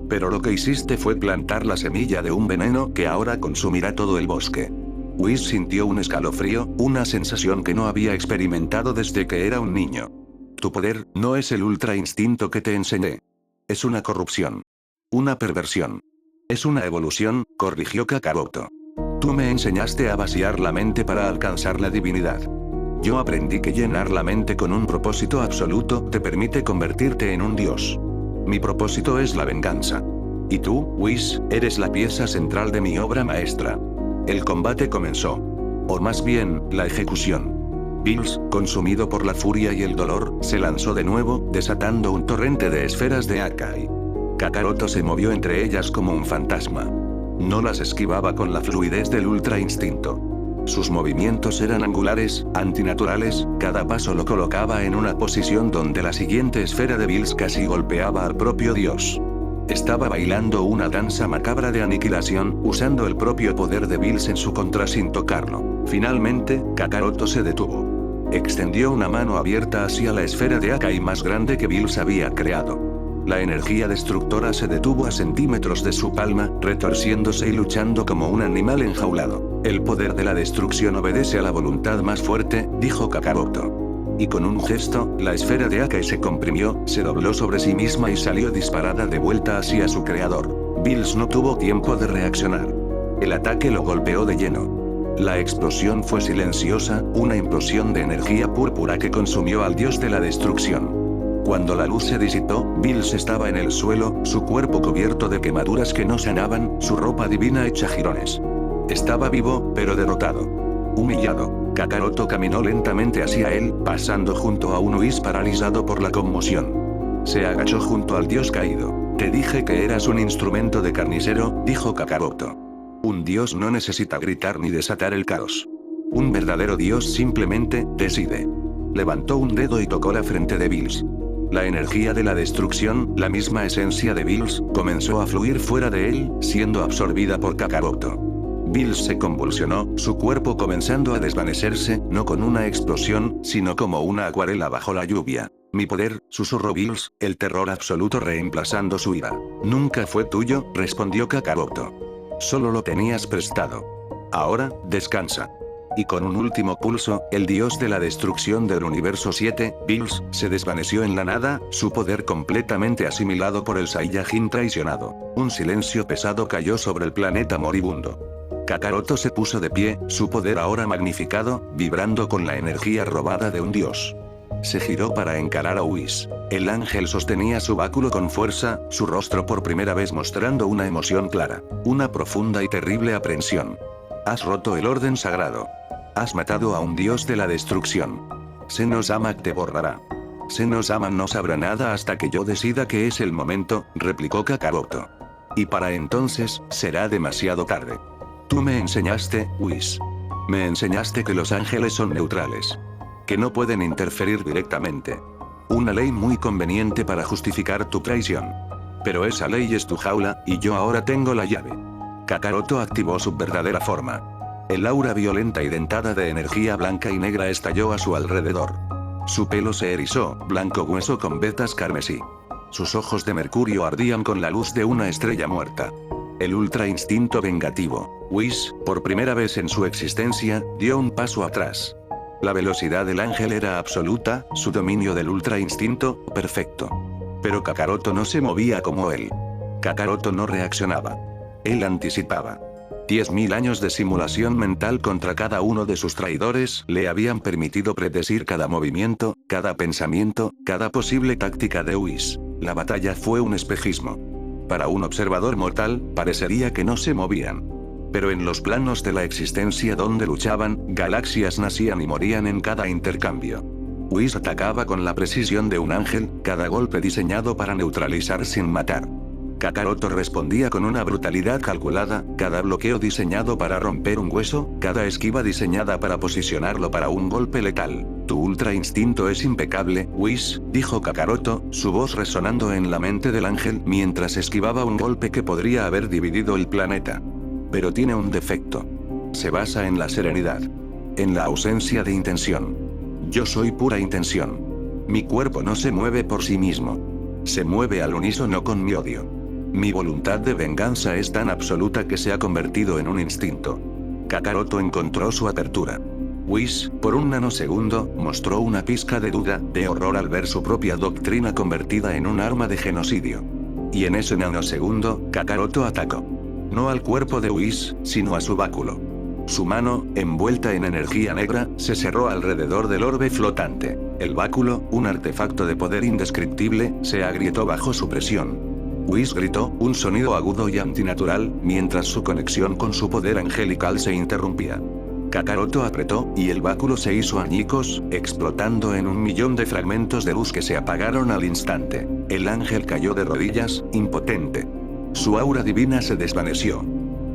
S1: Pero lo que hiciste fue plantar la semilla de un veneno que ahora consumirá todo el bosque. Whis sintió un escalofrío, una sensación que no había experimentado desde que era un niño. Tu poder no es el ultra instinto que te enseñé. Es una corrupción. Una perversión. Es una evolución, corrigió Kakaroto. Tú me enseñaste a vaciar la mente para alcanzar la divinidad. Yo aprendí que llenar la mente con un propósito absoluto te permite convertirte en un dios. Mi propósito es la venganza. Y tú, Whis, eres la pieza central de mi obra maestra. El combate comenzó. O más bien, la ejecución. Bills, consumido por la furia y el dolor, se lanzó de nuevo, desatando un torrente de esferas de Akai. Kakaroto se movió entre ellas como un fantasma. No las esquivaba con la fluidez del ultra instinto. Sus movimientos eran angulares, antinaturales, cada paso lo colocaba en una posición donde la siguiente esfera de Bills casi golpeaba al propio Dios. Estaba bailando una danza macabra de aniquilación, usando el propio poder de Bills en su contra sin tocarlo. Finalmente, Kakaroto se detuvo. Extendió una mano abierta hacia la esfera de Akai más grande que Bills había creado. La energía destructora se detuvo a centímetros de su palma, retorciéndose y luchando como un animal enjaulado. El poder de la destrucción obedece a la voluntad más fuerte, dijo Kakaroto. Y con un gesto, la esfera de Akai se comprimió, se dobló sobre sí misma y salió disparada de vuelta hacia su creador. Bills no tuvo tiempo de reaccionar. El ataque lo golpeó de lleno. La explosión fue silenciosa, una implosión de energía púrpura que consumió al dios de la destrucción. Cuando la luz se disipó, Bills estaba en el suelo, su cuerpo cubierto de quemaduras que no sanaban, su ropa divina hecha jirones. Estaba vivo, pero derrotado. Humillado. Kakaroto caminó lentamente hacia él, pasando junto a un Whis paralizado por la conmoción. Se agachó junto al dios caído. Te dije que eras un instrumento de carnicero, dijo Kakaroto. Un dios no necesita gritar ni desatar el caos. Un verdadero dios simplemente, decide. Levantó un dedo y tocó la frente de Bills. La energía de la destrucción, la misma esencia de Bills, comenzó a fluir fuera de él, siendo absorbida por Kakaroto. Bills se convulsionó, su cuerpo comenzando a desvanecerse, no con una explosión, sino como una acuarela bajo la lluvia. Mi poder, susurró Bills, el terror absoluto reemplazando su ira. Nunca fue tuyo, respondió Kakaroto. Solo lo tenías prestado. Ahora, descansa. Y con un último pulso, el dios de la destrucción del universo 7, Bills, se desvaneció en la nada, su poder completamente asimilado por el Saiyajin traicionado. Un silencio pesado cayó sobre el planeta moribundo. Kakaroto se puso de pie, su poder ahora magnificado, vibrando con la energía robada de un dios. Se giró para encarar a Whis. El ángel sostenía su báculo con fuerza, su rostro por primera vez mostrando una emoción clara. Una profunda y terrible aprensión. Has roto el orden sagrado. Has matado a un dios de la destrucción. Senosama te borrará. Senosama no sabrá nada hasta que yo decida que es el momento, replicó Kakaroto. Y para entonces, será demasiado tarde. Tú me enseñaste, Whis. Me enseñaste que los ángeles son neutrales. Que no pueden interferir directamente. Una ley muy conveniente para justificar tu traición. Pero esa ley es tu jaula, y yo ahora tengo la llave. Kakaroto activó su verdadera forma. El aura violenta y dentada de energía blanca y negra estalló a su alrededor. Su pelo se erizó, blanco hueso con vetas carmesí. Sus ojos de mercurio ardían con la luz de una estrella muerta. El ultra instinto vengativo. Whis, por primera vez en su existencia, dio un paso atrás. La velocidad del ángel era absoluta, su dominio del ultra instinto, perfecto. Pero Kakaroto no se movía como él. Kakaroto no reaccionaba. Él anticipaba. 10.000 años de simulación mental contra cada uno de sus traidores le habían permitido predecir cada movimiento, cada pensamiento, cada posible táctica de Whis. La batalla fue un espejismo. Para un observador mortal, parecería que no se movían. Pero en los planos de la existencia donde luchaban, galaxias nacían y morían en cada intercambio. Whis atacaba con la precisión de un ángel, cada golpe diseñado para neutralizar sin matar. Kakaroto respondía con una brutalidad calculada, cada bloqueo diseñado para romper un hueso, cada esquiva diseñada para posicionarlo para un golpe letal. Tu ultra instinto es impecable, Whis, dijo Kakaroto, su voz resonando en la mente del ángel mientras esquivaba un golpe que podría haber dividido el planeta. Pero tiene un defecto. Se basa en la serenidad. En la ausencia de intención. Yo soy pura intención. Mi cuerpo no se mueve por sí mismo. Se mueve al unísono con mi odio. Mi voluntad de venganza es tan absoluta que se ha convertido en un instinto. Kakaroto encontró su apertura. Whis, por un nanosegundo, mostró una pizca de duda, de horror al ver su propia doctrina convertida en un arma de genocidio. Y en ese nanosegundo, Kakaroto atacó. No al cuerpo de Whis, sino a su báculo. Su mano, envuelta en energía negra, se cerró alrededor del orbe flotante. El báculo, un artefacto de poder indescriptible, se agrietó bajo su presión. Whis gritó, un sonido agudo y antinatural, mientras su conexión con su poder angelical se interrumpía. Kakaroto apretó, y el báculo se hizo añicos, explotando en 1.000.000 de fragmentos de luz que se apagaron al instante. El ángel cayó de rodillas, impotente. Su aura divina se desvaneció.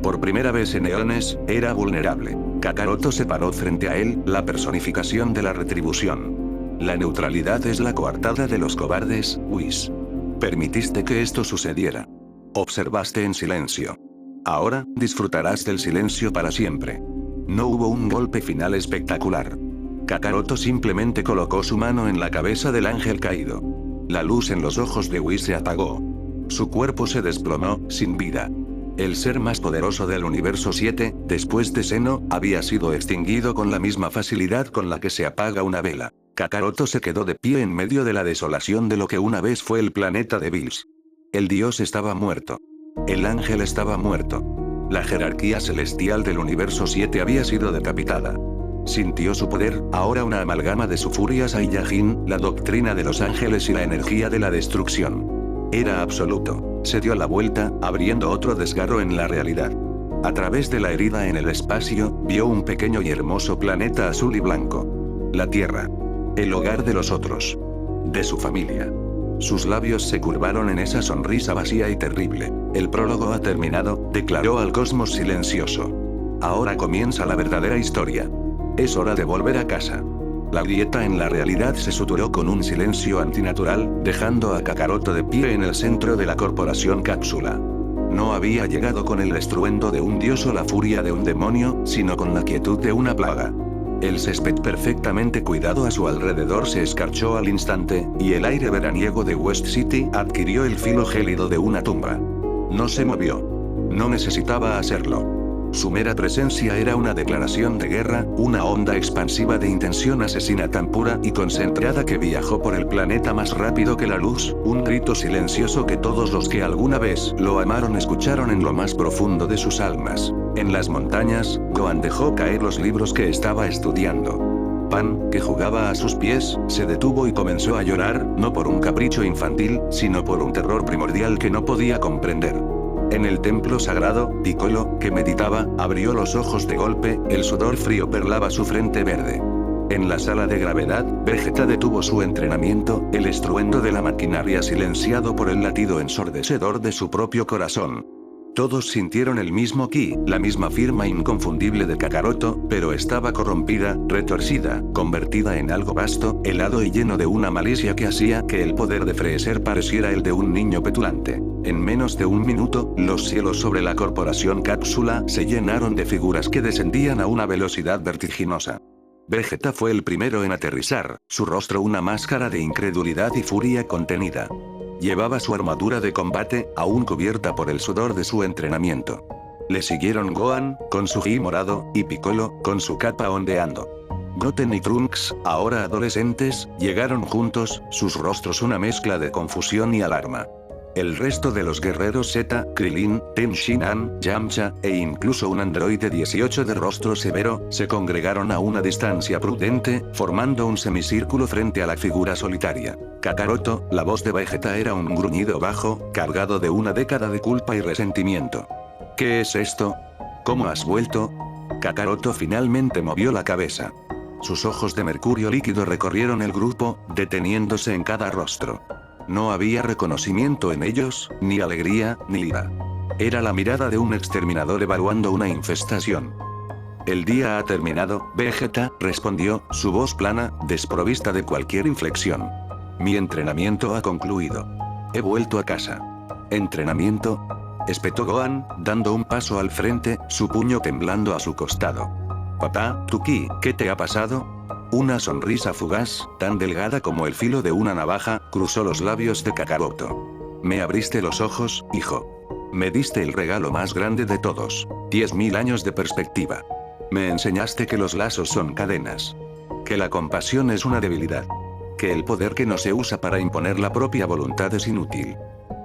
S1: Por primera vez en eones, era vulnerable. Kakaroto se paró frente a él, la personificación de la retribución. La neutralidad es la coartada de los cobardes, Whis. Permitiste que esto sucediera. Observaste en silencio. Ahora, disfrutarás del silencio para siempre. No hubo un golpe final espectacular. Kakaroto simplemente colocó su mano en la cabeza del ángel caído. La luz en los ojos de Whis se apagó. Su cuerpo se desplomó, sin vida. El ser más poderoso del universo 7, después de Seno, había sido extinguido con la misma facilidad con la que se apaga una vela. Kakaroto se quedó de pie en medio de la desolación de lo que una vez fue el planeta de Bills. El dios estaba muerto. El ángel estaba muerto. La jerarquía celestial del universo 7 había sido decapitada. Sintió su poder, ahora una amalgama de su furia Saiyajin, la doctrina de los ángeles y la energía de la destrucción. Era absoluto. Se dio la vuelta, abriendo otro desgarro en la realidad. A través de la herida en el espacio, vio un pequeño y hermoso planeta azul y blanco. La Tierra. El hogar de los otros. De su familia. Sus labios se curvaron en esa sonrisa vacía y terrible. El prólogo ha terminado, declaró al cosmos silencioso. Ahora comienza la verdadera historia. Es hora de volver a casa. La grieta en la realidad se suturó con un silencio antinatural, dejando a Kakaroto de pie en el centro de la corporación Cápsula. No había llegado con el estruendo de un dios o la furia de un demonio, sino con la quietud de una plaga. El césped perfectamente cuidado a su alrededor se escarchó al instante, y el aire veraniego de West City adquirió el filo gélido de una tumba. No se movió. No necesitaba hacerlo. Su mera presencia era una declaración de guerra, una onda expansiva de intención asesina tan pura y concentrada que viajó por el planeta más rápido que la luz, un grito silencioso que todos los que alguna vez lo amaron escucharon en lo más profundo de sus almas. En las montañas, Gohan dejó caer los libros que estaba estudiando. Pan, que jugaba a sus pies, se detuvo y comenzó a llorar, no por un capricho infantil, sino por un terror primordial que no podía comprender. En el templo sagrado, Piccolo, que meditaba, abrió los ojos de golpe, el sudor frío perlaba su frente verde. En la sala de gravedad, Vegeta detuvo su entrenamiento, el estruendo de la maquinaria silenciado por el latido ensordecedor de su propio corazón. Todos sintieron el mismo ki, la misma firma inconfundible de Kakaroto, pero estaba corrompida, retorcida, convertida en algo vasto, helado y lleno de una malicia que hacía que el poder de Freezer pareciera el de un niño petulante. En menos de un minuto, los cielos sobre la corporación Cápsula se llenaron de figuras que descendían a una velocidad vertiginosa. Vegeta fue el primero en aterrizar, su rostro una máscara de incredulidad y furia contenida. Llevaba su armadura de combate, aún cubierta por el sudor de su entrenamiento. Le siguieron Gohan, con su ki morado, y Piccolo, con su capa ondeando. Goten y Trunks, ahora adolescentes, llegaron juntos, sus rostros una mezcla de confusión y alarma. El resto de los guerreros Z, Krillin, Tenshinhan, Yamcha, e incluso un androide 18 de rostro severo, se congregaron a una distancia prudente, formando un semicírculo frente a la figura solitaria. Kakaroto, la voz de Vegeta era un gruñido bajo, cargado de una década de culpa y resentimiento. ¿Qué es esto? ¿Cómo has vuelto? Kakaroto finalmente movió la cabeza. Sus ojos de mercurio líquido recorrieron el grupo, deteniéndose en cada rostro. No había reconocimiento en ellos, ni alegría, ni ira. Era la mirada de un exterminador evaluando una infestación. El día ha terminado, Vegeta, respondió, su voz plana, desprovista de cualquier inflexión. Mi entrenamiento ha concluido. He vuelto a casa. ¿Entrenamiento? Espetó Gohan, dando un paso al frente, su puño temblando a su costado. Papá, tu ki, ¿qué te ha pasado? Una sonrisa fugaz, tan delgada como el filo de una navaja, cruzó los labios de Kakaroto. Me abriste los ojos, hijo. Me diste el regalo más grande de todos. 10.000 años de perspectiva. Me enseñaste que los lazos son cadenas. Que la compasión es una debilidad. Que el poder que no se usa para imponer la propia voluntad es inútil.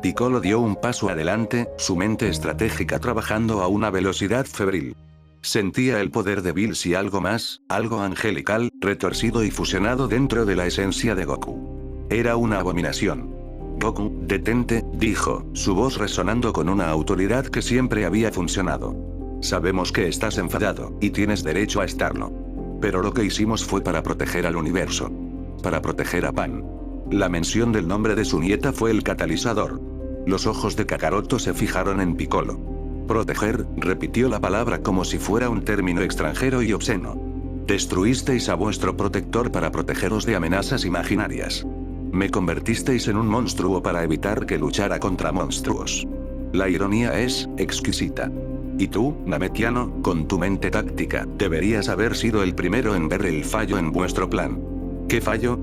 S1: Piccolo dio un paso adelante, su mente estratégica trabajando a una velocidad febril. Sentía el poder de Bills y algo más, algo angelical, retorcido y fusionado dentro de la esencia de Goku. Era una abominación. Goku, detente, dijo, su voz resonando con una autoridad que siempre había funcionado. Sabemos que estás enfadado, y tienes derecho a estarlo. Pero lo que hicimos fue para proteger al universo. Para proteger a Pan. La mención del nombre de su nieta fue el catalizador. Los ojos de Kakaroto se fijaron en Piccolo. Proteger, repitió la palabra como si fuera un término extranjero y obsceno. Destruisteis a vuestro protector para protegeros de amenazas imaginarias. Me convertisteis en un monstruo para evitar que luchara contra monstruos. La ironía es exquisita. Y tú, Nametiano, con tu mente táctica, deberías haber sido el primero en ver el fallo en vuestro plan. ¿Qué fallo?,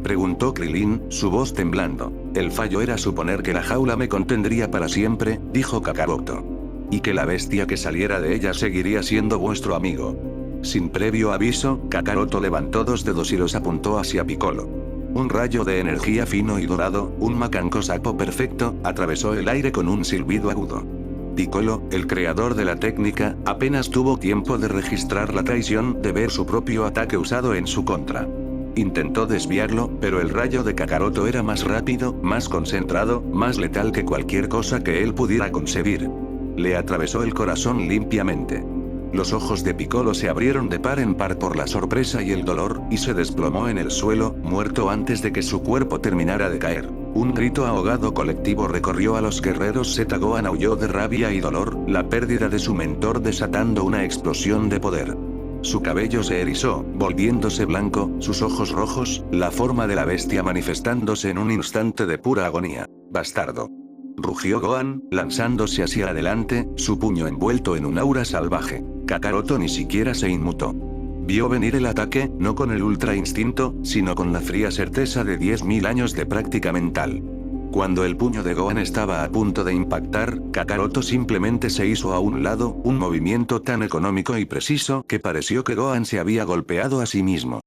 S1: preguntó Krilin, su voz temblando. El fallo era suponer que la jaula me contendría para siempre, dijo Kakaroto. Y que la bestia que saliera de ella seguiría siendo vuestro amigo. Sin previo aviso, Kakaroto levantó 2 dedos y los apuntó hacia Piccolo. Un rayo de energía fino y dorado, un macanco sapo perfecto, atravesó el aire con un silbido agudo. Piccolo, el creador de la técnica, apenas tuvo tiempo de registrar la traición de ver su propio ataque usado en su contra. Intentó desviarlo, pero el rayo de Kakaroto era más rápido, más concentrado, más letal que cualquier cosa que él pudiera concebir. Le atravesó el corazón limpiamente. Los ojos de Piccolo se abrieron de par en par por la sorpresa y el dolor, y se desplomó en el suelo, muerto antes de que su cuerpo terminara de caer. Un grito ahogado colectivo recorrió a los guerreros Z. Gohan aulló de rabia y dolor, la pérdida de su mentor desatando una explosión de poder. Su cabello se erizó, volviéndose blanco, sus ojos rojos, la forma de la bestia manifestándose en un instante de pura agonía. «Bastardo», rugió Gohan, lanzándose hacia adelante, su puño envuelto en un aura salvaje. Kakaroto ni siquiera se inmutó. Vio venir el ataque, no con el ultra instinto, sino con la fría certeza de 10.000 años de práctica mental. Cuando el puño de Gohan estaba a punto de impactar, Kakaroto simplemente se hizo a un lado, un movimiento tan económico y preciso que pareció que Gohan se había golpeado a sí mismo.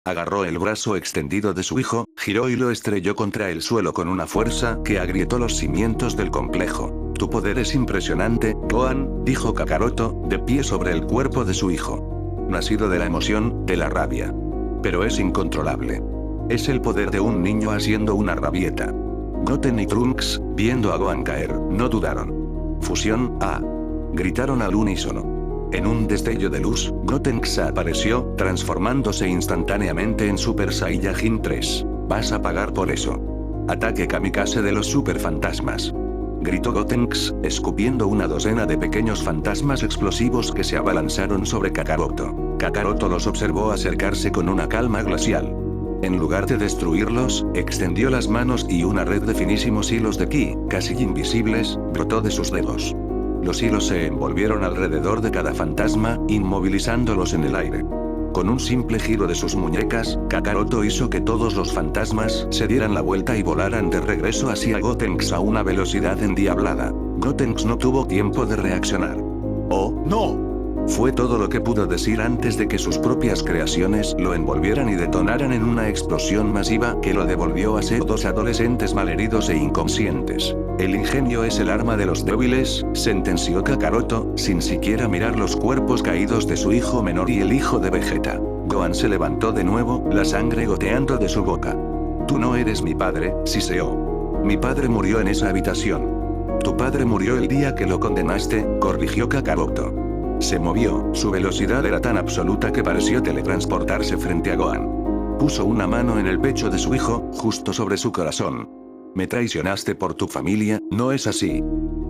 S1: Agarró el brazo extendido de su hijo, giró y lo estrelló contra el suelo con una fuerza que agrietó los cimientos del complejo. «Tu poder es impresionante, Gohan», dijo Kakaroto, de pie sobre el cuerpo de su hijo. Nacido de la emoción, de la rabia. Pero es incontrolable. Es el poder de un niño haciendo una rabieta. Goten y Trunks, viendo a Gohan caer, no dudaron. «Fusión, ¡ah!», gritaron al unísono. En un destello de luz, Gotenks apareció, transformándose instantáneamente en Super Saiyajin 3. «Vas a pagar por eso. Ataque kamikaze de los super fantasmas», gritó Gotenks, escupiendo una docena de pequeños fantasmas explosivos que se abalanzaron sobre Kakaroto. Kakaroto los observó acercarse con una calma glacial. En lugar de destruirlos, extendió las manos y una red de finísimos hilos de ki, casi invisibles, brotó de sus dedos. Los hilos se envolvieron alrededor de cada fantasma, inmovilizándolos en el aire. Con un simple giro de sus muñecas, Kakaroto hizo que todos los fantasmas se dieran la vuelta y volaran de regreso hacia Gotenks a una velocidad endiablada. Gotenks no tuvo tiempo de reaccionar. «¡Oh, no!», fue todo lo que pudo decir antes de que sus propias creaciones lo envolvieran y detonaran en una explosión masiva que lo devolvió a ser 2 adolescentes malheridos e inconscientes. «El ingenio es el arma de los débiles», sentenció Kakaroto, sin siquiera mirar los cuerpos caídos de su hijo menor y el hijo de Vegeta. Gohan se levantó de nuevo, la sangre goteando de su boca. «Tú no eres mi padre, siseó. Mi padre murió en esa habitación». «Tu padre murió el día que lo condenaste», corrigió Kakaroto. Se movió, su velocidad era tan absoluta que pareció teletransportarse frente a Gohan. Puso una mano en el pecho de su hijo, justo sobre su corazón. «Me traicionaste por tu familia, ¿no es así?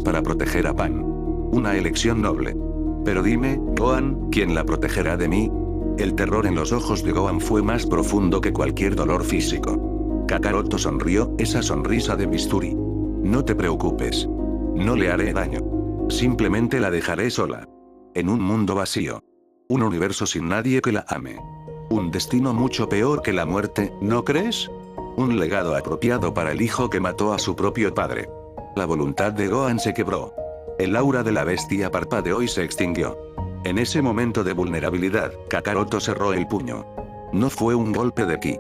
S1: Para proteger a Pan. Una elección noble. Pero dime, Gohan, ¿quién la protegerá de mí?». El terror en los ojos de Gohan fue más profundo que cualquier dolor físico. Kakaroto sonrió, esa sonrisa de bisturí. «No te preocupes. No le haré daño. Simplemente la dejaré sola. En un mundo vacío. Un universo sin nadie que la ame. Un destino mucho peor que la muerte, ¿no crees? Un legado apropiado para el hijo que mató a su propio padre». La voluntad de Gohan se quebró. El aura de la bestia parpadeó y se extinguió. En ese momento de vulnerabilidad, Kakaroto cerró el puño. No fue un golpe de ki.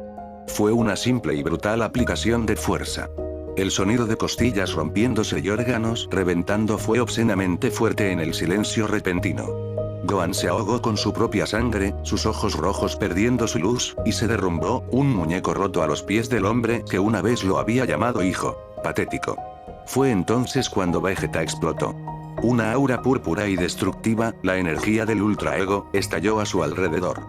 S1: Fue una simple y brutal aplicación de fuerza. El sonido de costillas rompiéndose y órganos reventando fue obscenamente fuerte en el silencio repentino. Gohan se ahogó con su propia sangre, sus ojos rojos perdiendo su luz, y se derrumbó, un muñeco roto a los pies del hombre que una vez lo había llamado hijo. Patético. Fue entonces cuando Vegeta explotó. Una aura púrpura y destructiva, la energía del ultraego, estalló a su alrededor.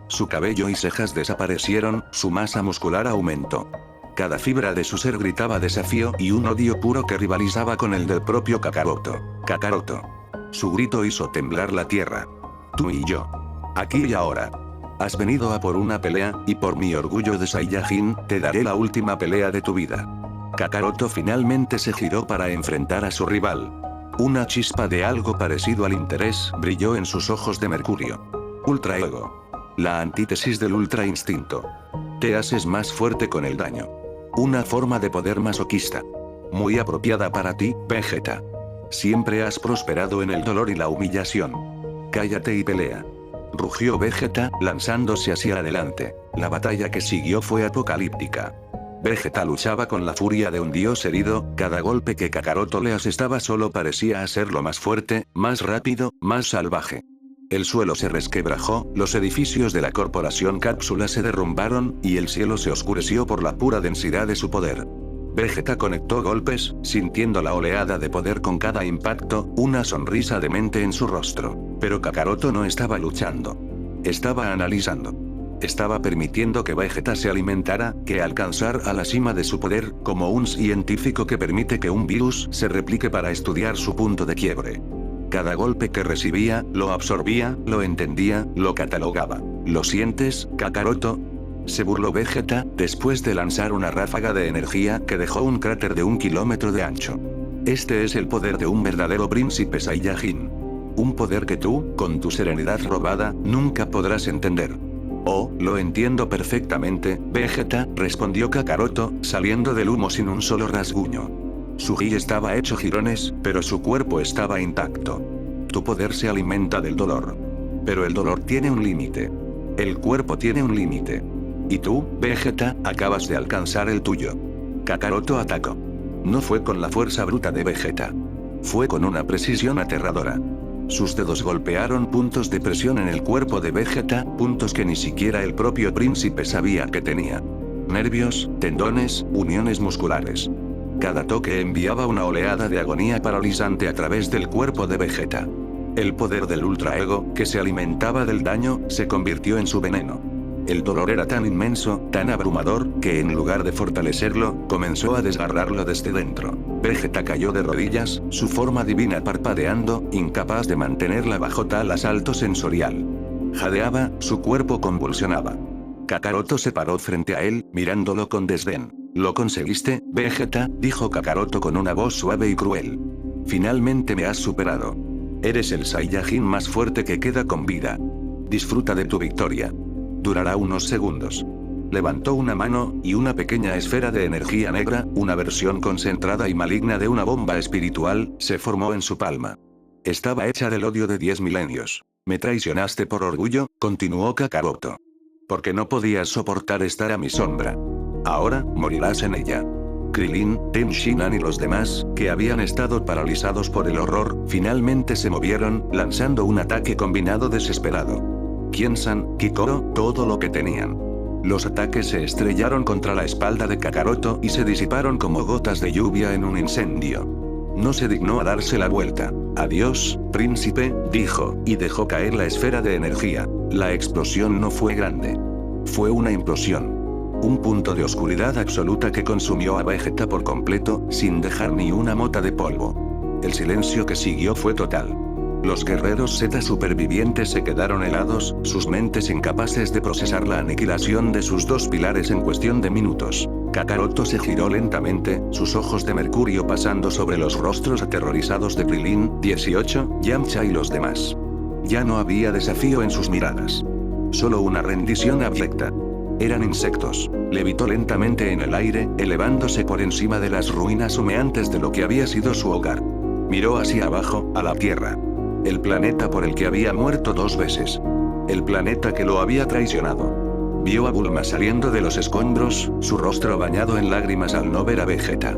S1: Su cabello y cejas desaparecieron, su masa muscular aumentó. Cada fibra de su ser gritaba desafío y un odio puro que rivalizaba con el del propio Kakaroto. «Kakaroto. Su grito hizo temblar la tierra. Tú y yo. Aquí y ahora. Has venido a por una pelea, y por mi orgullo de Saiyajin, te daré la última pelea de tu vida. Kakaroto finalmente se giró para enfrentar a su rival. Una chispa de algo parecido al interés brilló en sus ojos de mercurio. Ultra Ego. La antítesis del Ultra Instinto. Te haces más fuerte con el daño. Una forma de poder masoquista. Muy apropiada para ti, Vegeta. Siempre has prosperado en el dolor y la humillación. Cállate y pelea. Rugió Vegeta, lanzándose hacia adelante. La batalla que siguió fue apocalíptica. Vegeta luchaba con la furia de un dios herido, cada golpe que Kakaroto le asestaba solo parecía hacerlo más fuerte, más rápido, más salvaje. El suelo se resquebrajó, los edificios de la corporación Cápsula se derrumbaron, y el cielo se oscureció por la pura densidad de su poder. Vegeta conectó golpes, sintiendo la oleada de poder con cada impacto, una sonrisa demente en su rostro. Pero Kakaroto no estaba luchando. Estaba analizando. Estaba permitiendo que Vegeta se alimentara, que alcanzara a la cima de su poder, como un científico que permite que un virus se replique para estudiar su punto de quiebre. Cada golpe que recibía, lo absorbía, lo entendía, lo catalogaba. ¿Lo sientes, Kakaroto? Se burló Vegeta, después de lanzar una ráfaga de energía que dejó un cráter de 1 kilómetro de ancho. Este es el poder de un verdadero príncipe Saiyajin. Un poder que tú, con tu serenidad robada, nunca podrás entender. Oh, lo entiendo perfectamente, Vegeta, respondió Kakaroto, saliendo del humo sin un solo rasguño. Su ki estaba hecho jirones, pero su cuerpo estaba intacto. Tu poder se alimenta del dolor. Pero el dolor tiene un límite. El cuerpo tiene un límite. Y tú, Vegeta, acabas de alcanzar el tuyo. Kakaroto atacó. No fue con la fuerza bruta de Vegeta. Fue con una precisión aterradora. Sus dedos golpearon puntos de presión en el cuerpo de Vegeta, puntos que ni siquiera el propio príncipe sabía que tenía. Nervios, tendones, uniones musculares. Cada toque enviaba una oleada de agonía paralizante a través del cuerpo de Vegeta. El poder del Ultra Ego, que se alimentaba del daño, se convirtió en su veneno. El dolor era tan inmenso, tan abrumador, que en lugar de fortalecerlo, comenzó a desgarrarlo desde dentro. Vegeta cayó de rodillas, su forma divina parpadeando, incapaz de mantenerla bajo tal asalto sensorial. Jadeaba, su cuerpo convulsionaba. Kakaroto se paró frente a él, mirándolo con desdén. «¿Lo conseguiste, Vegeta?», dijo Kakaroto con una voz suave y cruel. «Finalmente me has superado. Eres el Saiyajin más fuerte que queda con vida. Disfruta de tu victoria. Durará unos segundos». Levantó una mano, y una pequeña esfera de energía negra, una versión concentrada y maligna de una bomba espiritual, se formó en su palma. Estaba hecha del odio de 10 milenios. «Me traicionaste por orgullo», continuó Kakaroto. «Porque no podías soportar estar a mi sombra. Ahora, morirás en ella». Krillin, Ten Shinhan y los demás, que habían estado paralizados por el horror, finalmente se movieron, lanzando un ataque combinado desesperado. Kien-san, Kikoro, todo lo que tenían. Los ataques se estrellaron contra la espalda de Kakaroto y se disiparon como gotas de lluvia en un incendio. No se dignó a darse la vuelta. «Adiós, príncipe», dijo, y dejó caer la esfera de energía. La explosión no fue grande. Fue una implosión. Un punto de oscuridad absoluta que consumió a Vegeta por completo, sin dejar ni una mota de polvo. El silencio que siguió fue total. Los guerreros Z supervivientes se quedaron helados, sus mentes incapaces de procesar la aniquilación de sus dos pilares en cuestión de minutos. Kakaroto se giró lentamente, sus ojos de mercurio pasando sobre los rostros aterrorizados de Krillin, 18, Yamcha y los demás. Ya no había desafío en sus miradas. Solo una rendición abyecta. Eran insectos. Levitó lentamente en el aire, elevándose por encima de las ruinas humeantes de lo que había sido su hogar. Miró hacia abajo, a la Tierra. El planeta por el que había muerto 2 veces. El planeta que lo había traicionado. Vio a Bulma saliendo de los escombros, su rostro bañado en lágrimas al no ver a Vegeta.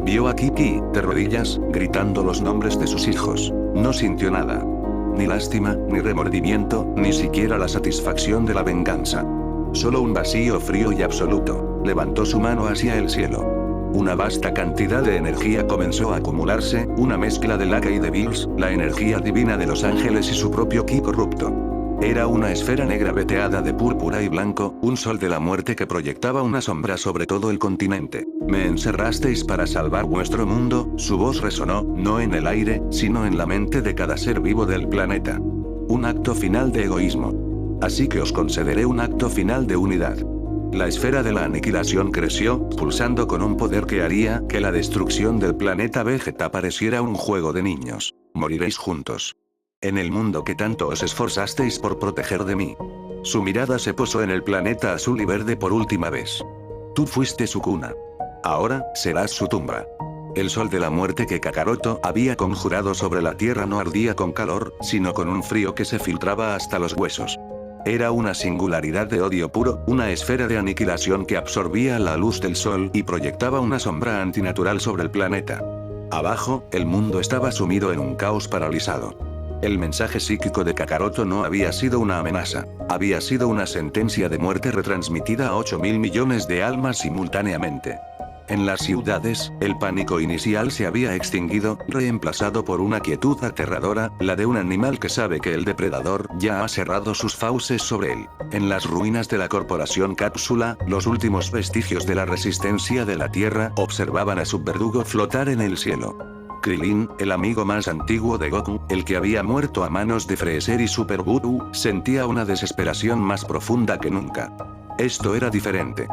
S1: Vio a Kiki, de rodillas, gritando los nombres de sus hijos. No sintió nada. Ni lástima, ni remordimiento, ni siquiera la satisfacción de la venganza. Solo un vacío frío y absoluto. Levantó su mano hacia el cielo. Una vasta cantidad de energía comenzó a acumularse, una mezcla de Laca y de Bills, la energía divina de los ángeles y su propio ki corrupto. Era una esfera negra veteada de púrpura y blanco, un sol de la muerte que proyectaba una sombra sobre todo el continente. Me encerrasteis para salvar vuestro mundo, su voz resonó, no en el aire, sino en la mente de cada ser vivo del planeta. Un acto final de egoísmo. Así que os concederé un acto final de unidad. La esfera de la aniquilación creció, pulsando con un poder que haría que la destrucción del planeta Vegeta pareciera un juego de niños. Moriréis juntos. En el mundo que tanto os esforzasteis por proteger de mí. Su mirada se posó en el planeta azul y verde por última vez. Tú fuiste su cuna. Ahora, serás su tumba. El sol de la muerte que Kakaroto había conjurado sobre la tierra no ardía con calor, sino con un frío que se filtraba hasta los huesos. Era una singularidad de odio puro, una esfera de aniquilación que absorbía la luz del sol y proyectaba una sombra antinatural sobre el planeta. Abajo, el mundo estaba sumido en un caos paralizado. El mensaje psíquico de Kakaroto no había sido una amenaza, había sido una sentencia de muerte retransmitida a 8.000 millones de almas simultáneamente. En las ciudades, el pánico inicial se había extinguido, reemplazado por una quietud aterradora, la de un animal que sabe que el depredador ya ha cerrado sus fauces sobre él. En las ruinas de la corporación Cápsula, los últimos vestigios de la resistencia de la Tierra observaban a su verdugo flotar en el cielo. Krillin, el amigo más antiguo de Goku, el que había muerto a manos de Freezer y Super Butu, sentía una desesperación más profunda que nunca. Esto era diferente.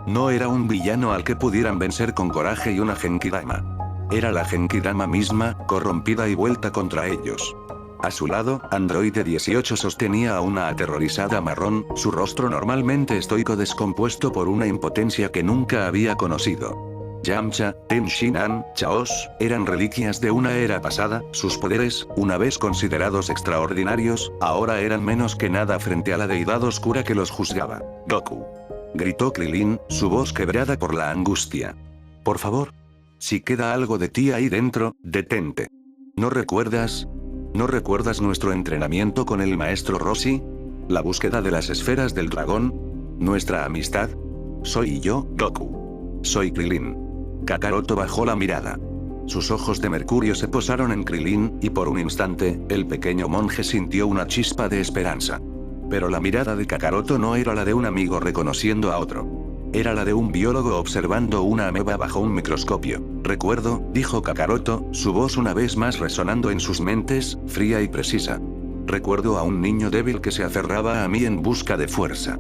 S1: No era un villano al que pudieran vencer con coraje y una Genkidama. Era la Genkidama misma, corrompida y vuelta contra ellos. A su lado, Androide 18 sostenía a una aterrorizada marrón, su rostro normalmente estoico descompuesto por una impotencia que nunca había conocido. Yamcha, Tenshinhan, Chaos, eran reliquias de una era pasada, sus poderes, una vez considerados extraordinarios, ahora eran menos que nada frente a la deidad oscura que los juzgaba. Goku. Gritó Krillin, su voz quebrada por la angustia. Por favor. Si queda algo de ti ahí dentro, detente. ¿No recuerdas? ¿No recuerdas nuestro entrenamiento con el maestro Roshi? ¿La búsqueda de las esferas del dragón? ¿Nuestra amistad? Soy yo, Goku. Soy Krillin. Kakaroto bajó la mirada. Sus ojos de mercurio se posaron en Krillin, y por un instante, el pequeño monje sintió una chispa de esperanza. Pero la mirada de Kakaroto no era la de un amigo reconociendo a otro. Era la de un biólogo observando una ameba bajo un microscopio. Recuerdo, dijo Kakaroto, su voz una vez más resonando en sus mentes, fría y precisa. Recuerdo a un niño débil que se aferraba a mí en busca de fuerza.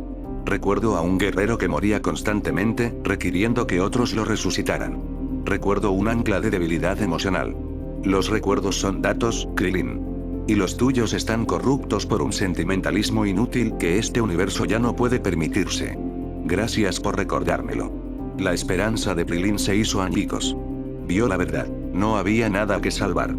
S1: Recuerdo a un guerrero que moría constantemente, requiriendo que otros lo resucitaran. Recuerdo un ancla de debilidad emocional. Los recuerdos son datos, Krillin. Y los tuyos están corruptos por un sentimentalismo inútil que este universo ya no puede permitirse. Gracias por recordármelo. La esperanza de Krillin se hizo añicos. Vio la verdad, no había nada que salvar.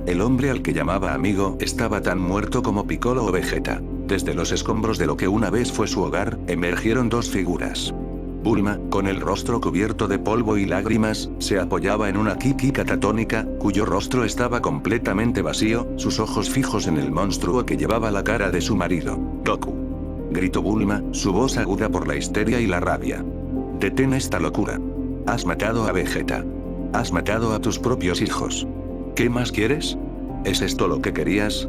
S1: El hombre al que llamaba amigo estaba tan muerto como Piccolo o Vegeta. Desde los escombros de lo que una vez fue su hogar, emergieron dos figuras. Bulma, con el rostro cubierto de polvo y lágrimas, se apoyaba en una Kiki catatónica, cuyo rostro estaba completamente vacío, sus ojos fijos en el monstruo que llevaba la cara de su marido, Goku. Gritó Bulma, su voz aguda por la histeria y la rabia. Detén esta locura. Has matado a Vegeta. Has matado a tus propios hijos. ¿Qué más quieres? ¿Es esto lo que querías?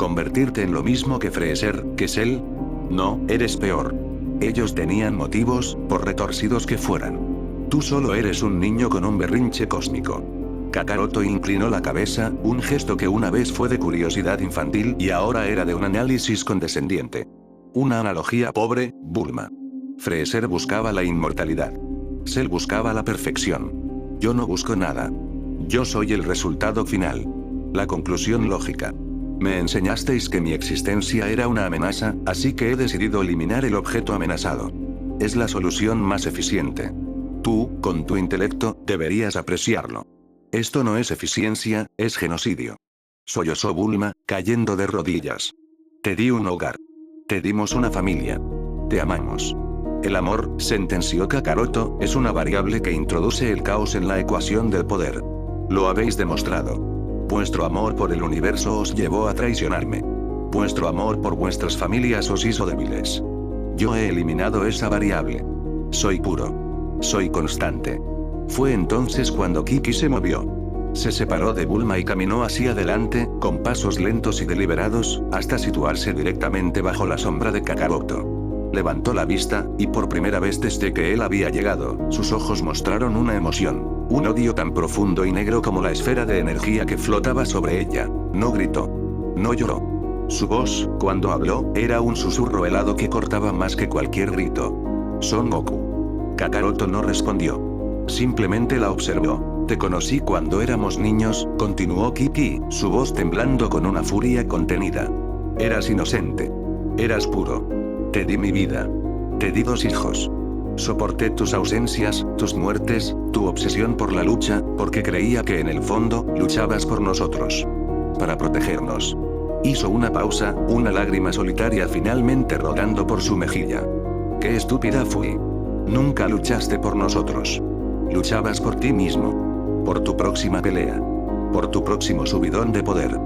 S1: ¿Convertirte en lo mismo que Freezer, que Cell? No, eres peor. Ellos tenían motivos, por retorcidos que fueran. Tú solo eres un niño con un berrinche cósmico. Kakaroto inclinó la cabeza, un gesto que una vez fue de curiosidad infantil y ahora era de un análisis condescendiente. Una analogía pobre, Bulma. Freezer buscaba la inmortalidad. Cell buscaba la perfección. Yo no busco nada. Yo soy el resultado final. La conclusión lógica. Me enseñasteis que mi existencia era una amenaza, así que he decidido eliminar el objeto amenazado. Es la solución más eficiente. Tú, con tu intelecto, deberías apreciarlo. Esto no es eficiencia, es genocidio. Sollozó Bulma, cayendo de rodillas. Te di un hogar. Te dimos una familia. Te amamos. El amor, sentenció Kakaroto, es una variable que introduce el caos en la ecuación del poder. Lo habéis demostrado. Vuestro amor por el universo os llevó a traicionarme. Vuestro amor por vuestras familias os hizo débiles. Yo he eliminado esa variable. Soy puro. Soy constante. Fue entonces cuando Kiki se movió. Se separó de Bulma y caminó hacia adelante, con pasos lentos y deliberados, hasta situarse directamente bajo la sombra de Kakaroto. Levantó la vista, y por primera vez desde que él había llegado, sus ojos mostraron una emoción, un odio tan profundo y negro como la esfera de energía que flotaba sobre ella. No gritó. No lloró. Su voz, cuando habló, era un susurro helado que cortaba más que cualquier grito. Son Goku. Kakaroto no respondió. Simplemente la observó. Te conocí cuando éramos niños, continuó Kiki, su voz temblando con una furia contenida. Eras inocente. Eras puro. Te di mi vida. Te di 2 hijos. Soporté tus ausencias, tus muertes, tu obsesión por la lucha, porque creía que en el fondo, luchabas por nosotros. Para protegernos. Hizo una pausa, una lágrima solitaria finalmente rodando por su mejilla. Qué estúpida fui. Nunca luchaste por nosotros. Luchabas por ti mismo. Por tu próxima pelea. Por tu próximo subidón de poder.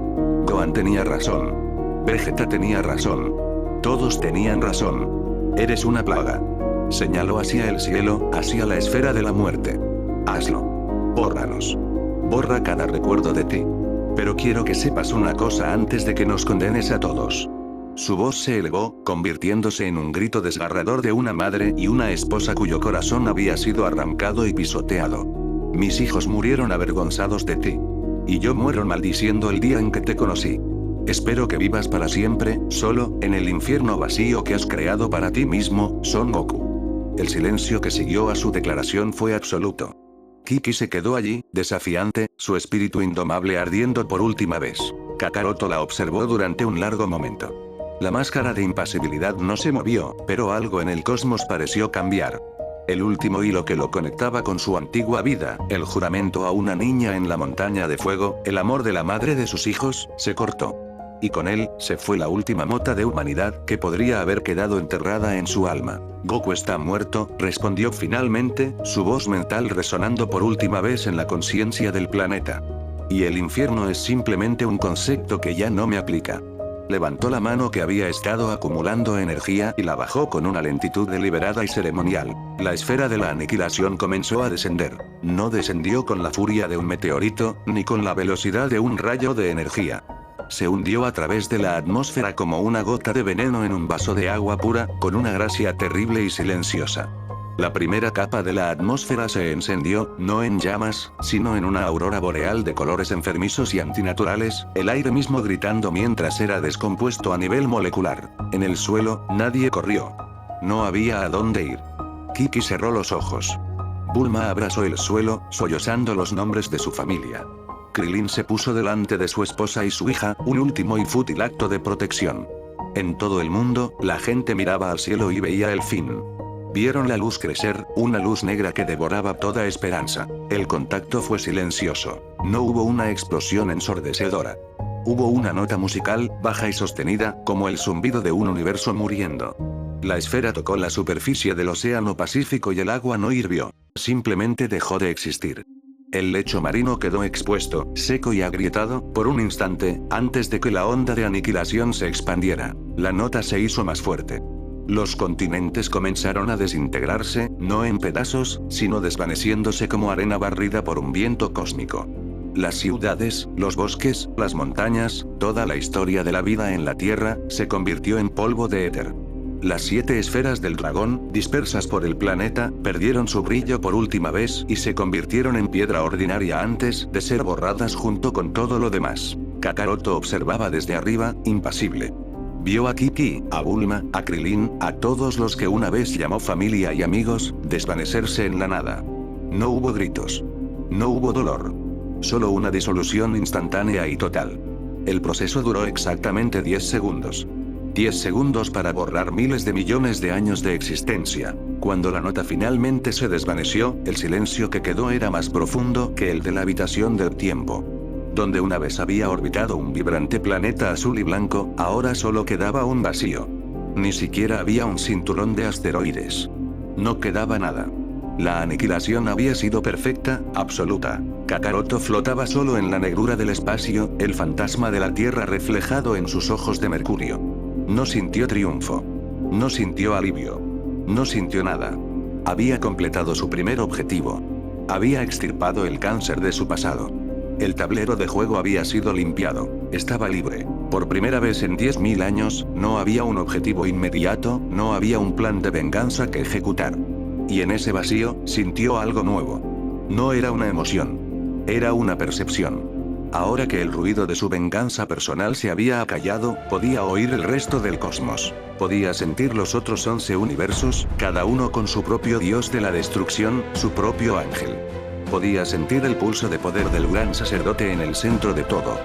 S1: Gohan tenía razón. Vegeta tenía razón. Todos tenían razón. Eres una plaga. Señaló hacia el cielo, hacia la esfera de la muerte. Hazlo. Bórranos. Borra cada recuerdo de ti. Pero quiero que sepas una cosa antes de que nos condenes a todos. Su voz se elevó, convirtiéndose en un grito desgarrador de una madre y una esposa cuyo corazón había sido arrancado y pisoteado. Mis hijos murieron avergonzados de ti. Y yo muero maldiciendo el día en que te conocí. Espero que vivas para siempre, solo, en el infierno vacío que has creado para ti mismo, Son Goku. El silencio que siguió a su declaración fue absoluto. Kiki se quedó allí, desafiante, su espíritu indomable ardiendo por última vez. Kakaroto la observó durante un largo momento. La máscara de impasibilidad no se movió, pero algo en el cosmos pareció cambiar. El último hilo que lo conectaba con su antigua vida, el juramento a una niña en la montaña de fuego, el amor de la madre de sus hijos, se cortó. Y con él, se fue la última mota de humanidad que podría haber quedado enterrada en su alma. Goku está muerto, respondió finalmente, su voz mental resonando por última vez en la conciencia del planeta. Y el infierno es simplemente un concepto que ya no me aplica. Levantó la mano que había estado acumulando energía y la bajó con una lentitud deliberada y ceremonial. La esfera de la aniquilación comenzó a descender. No descendió con la furia de un meteorito, ni con la velocidad de un rayo de energía. Se hundió a través de la atmósfera como una gota de veneno en un vaso de agua pura, con una gracia terrible y silenciosa. La primera capa de la atmósfera se encendió, no en llamas, sino en una aurora boreal de colores enfermizos y antinaturales, el aire mismo gritando mientras era descompuesto a nivel molecular. En el suelo, nadie corrió. No había a dónde ir. Kiki cerró los ojos. Bulma abrazó el suelo, sollozando los nombres de su familia. Krillin se puso delante de su esposa y su hija, un último y fútil acto de protección. En todo el mundo, la gente miraba al cielo y veía el fin. Vieron la luz crecer, una luz negra que devoraba toda esperanza. El contacto fue silencioso. No hubo una explosión ensordecedora. Hubo una nota musical, baja y sostenida, como el zumbido de un universo muriendo. La esfera tocó la superficie del océano Pacífico y el agua no hirvió. Simplemente dejó de existir. El lecho marino quedó expuesto, seco y agrietado, por un instante, antes de que la onda de aniquilación se expandiera. La nota se hizo más fuerte. Los continentes comenzaron a desintegrarse, no en pedazos, sino desvaneciéndose como arena barrida por un viento cósmico. Las ciudades, los bosques, las montañas, toda la historia de la vida en la Tierra, se convirtió en polvo de éter. Las 7 esferas del dragón, dispersas por el planeta, perdieron su brillo por última vez y se convirtieron en piedra ordinaria antes de ser borradas junto con todo lo demás. Kakaroto observaba desde arriba, impasible. Vio a Kiki, a Bulma, a Krillin, a todos los que una vez llamó familia y amigos, desvanecerse en la nada. No hubo gritos. No hubo dolor. Solo una disolución instantánea y total. El proceso duró exactamente 10 segundos. 10 segundos para borrar miles de millones de años de existencia. Cuando la nota finalmente se desvaneció, el silencio que quedó era más profundo que el de la habitación del tiempo. Donde una vez había orbitado un vibrante planeta azul y blanco, ahora solo quedaba un vacío. Ni siquiera había un cinturón de asteroides. No quedaba nada. La aniquilación había sido perfecta, absoluta. Kakaroto flotaba solo en la negrura del espacio, el fantasma de la Tierra reflejado en sus ojos de mercurio. No sintió triunfo. No sintió alivio. No sintió nada. Había completado su primer objetivo. Había extirpado el cáncer de su pasado. El tablero de juego había sido limpiado. Estaba libre. Por primera vez en 10.000 años, no había un objetivo inmediato, no había un plan de venganza que ejecutar. Y en ese vacío, sintió algo nuevo. No era una emoción. Era una percepción. Ahora que el ruido de su venganza personal se había acallado, podía oír el resto del cosmos. Podía sentir los otros 11 universos, cada uno con su propio dios de la destrucción, su propio ángel. Podía sentir el pulso de poder del gran sacerdote en el centro de todo.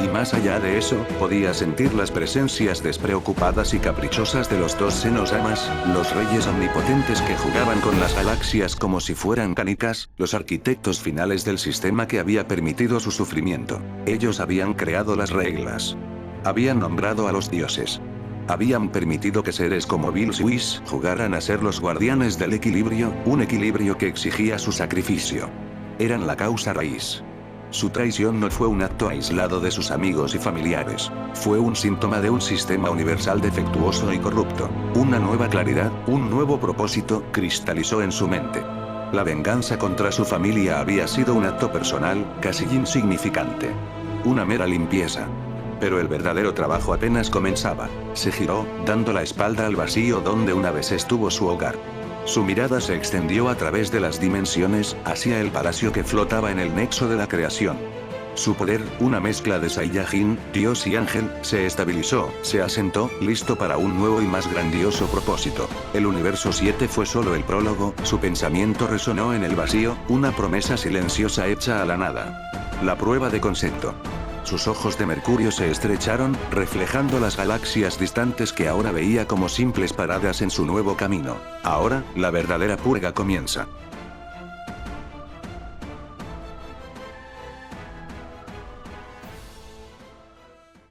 S1: Y más allá de eso, podía sentir las presencias despreocupadas y caprichosas de los dos Xenosamas, los reyes omnipotentes que jugaban con las galaxias como si fueran canicas, los arquitectos finales del sistema que había permitido su sufrimiento. Ellos habían creado las reglas. Habían nombrado a los dioses. Habían permitido que seres como Bills y Whis jugaran a ser los guardianes del equilibrio, un equilibrio que exigía su sacrificio. Eran la causa raíz. Su traición no fue un acto aislado de sus amigos y familiares. Fue un síntoma de un sistema universal defectuoso y corrupto. Una nueva claridad, un nuevo propósito, cristalizó en su mente. La venganza contra su familia había sido un acto personal, casi insignificante. Una mera limpieza. Pero el verdadero trabajo apenas comenzaba. Se giró, dando la espalda al vacío donde una vez estuvo su hogar. Su mirada se extendió a través de las dimensiones, hacia el palacio que flotaba en el nexo de la creación. Su poder, una mezcla de Saiyajin, Dios y ángel, se estabilizó, se asentó, listo para un nuevo y más grandioso propósito. El universo 7 fue solo el prólogo, su pensamiento resonó en el vacío, una promesa silenciosa hecha a la nada. La prueba de concepto. Sus ojos de mercurio se estrecharon, reflejando las galaxias distantes que ahora veía como simples paradas en su nuevo camino. Ahora, la verdadera purga comienza.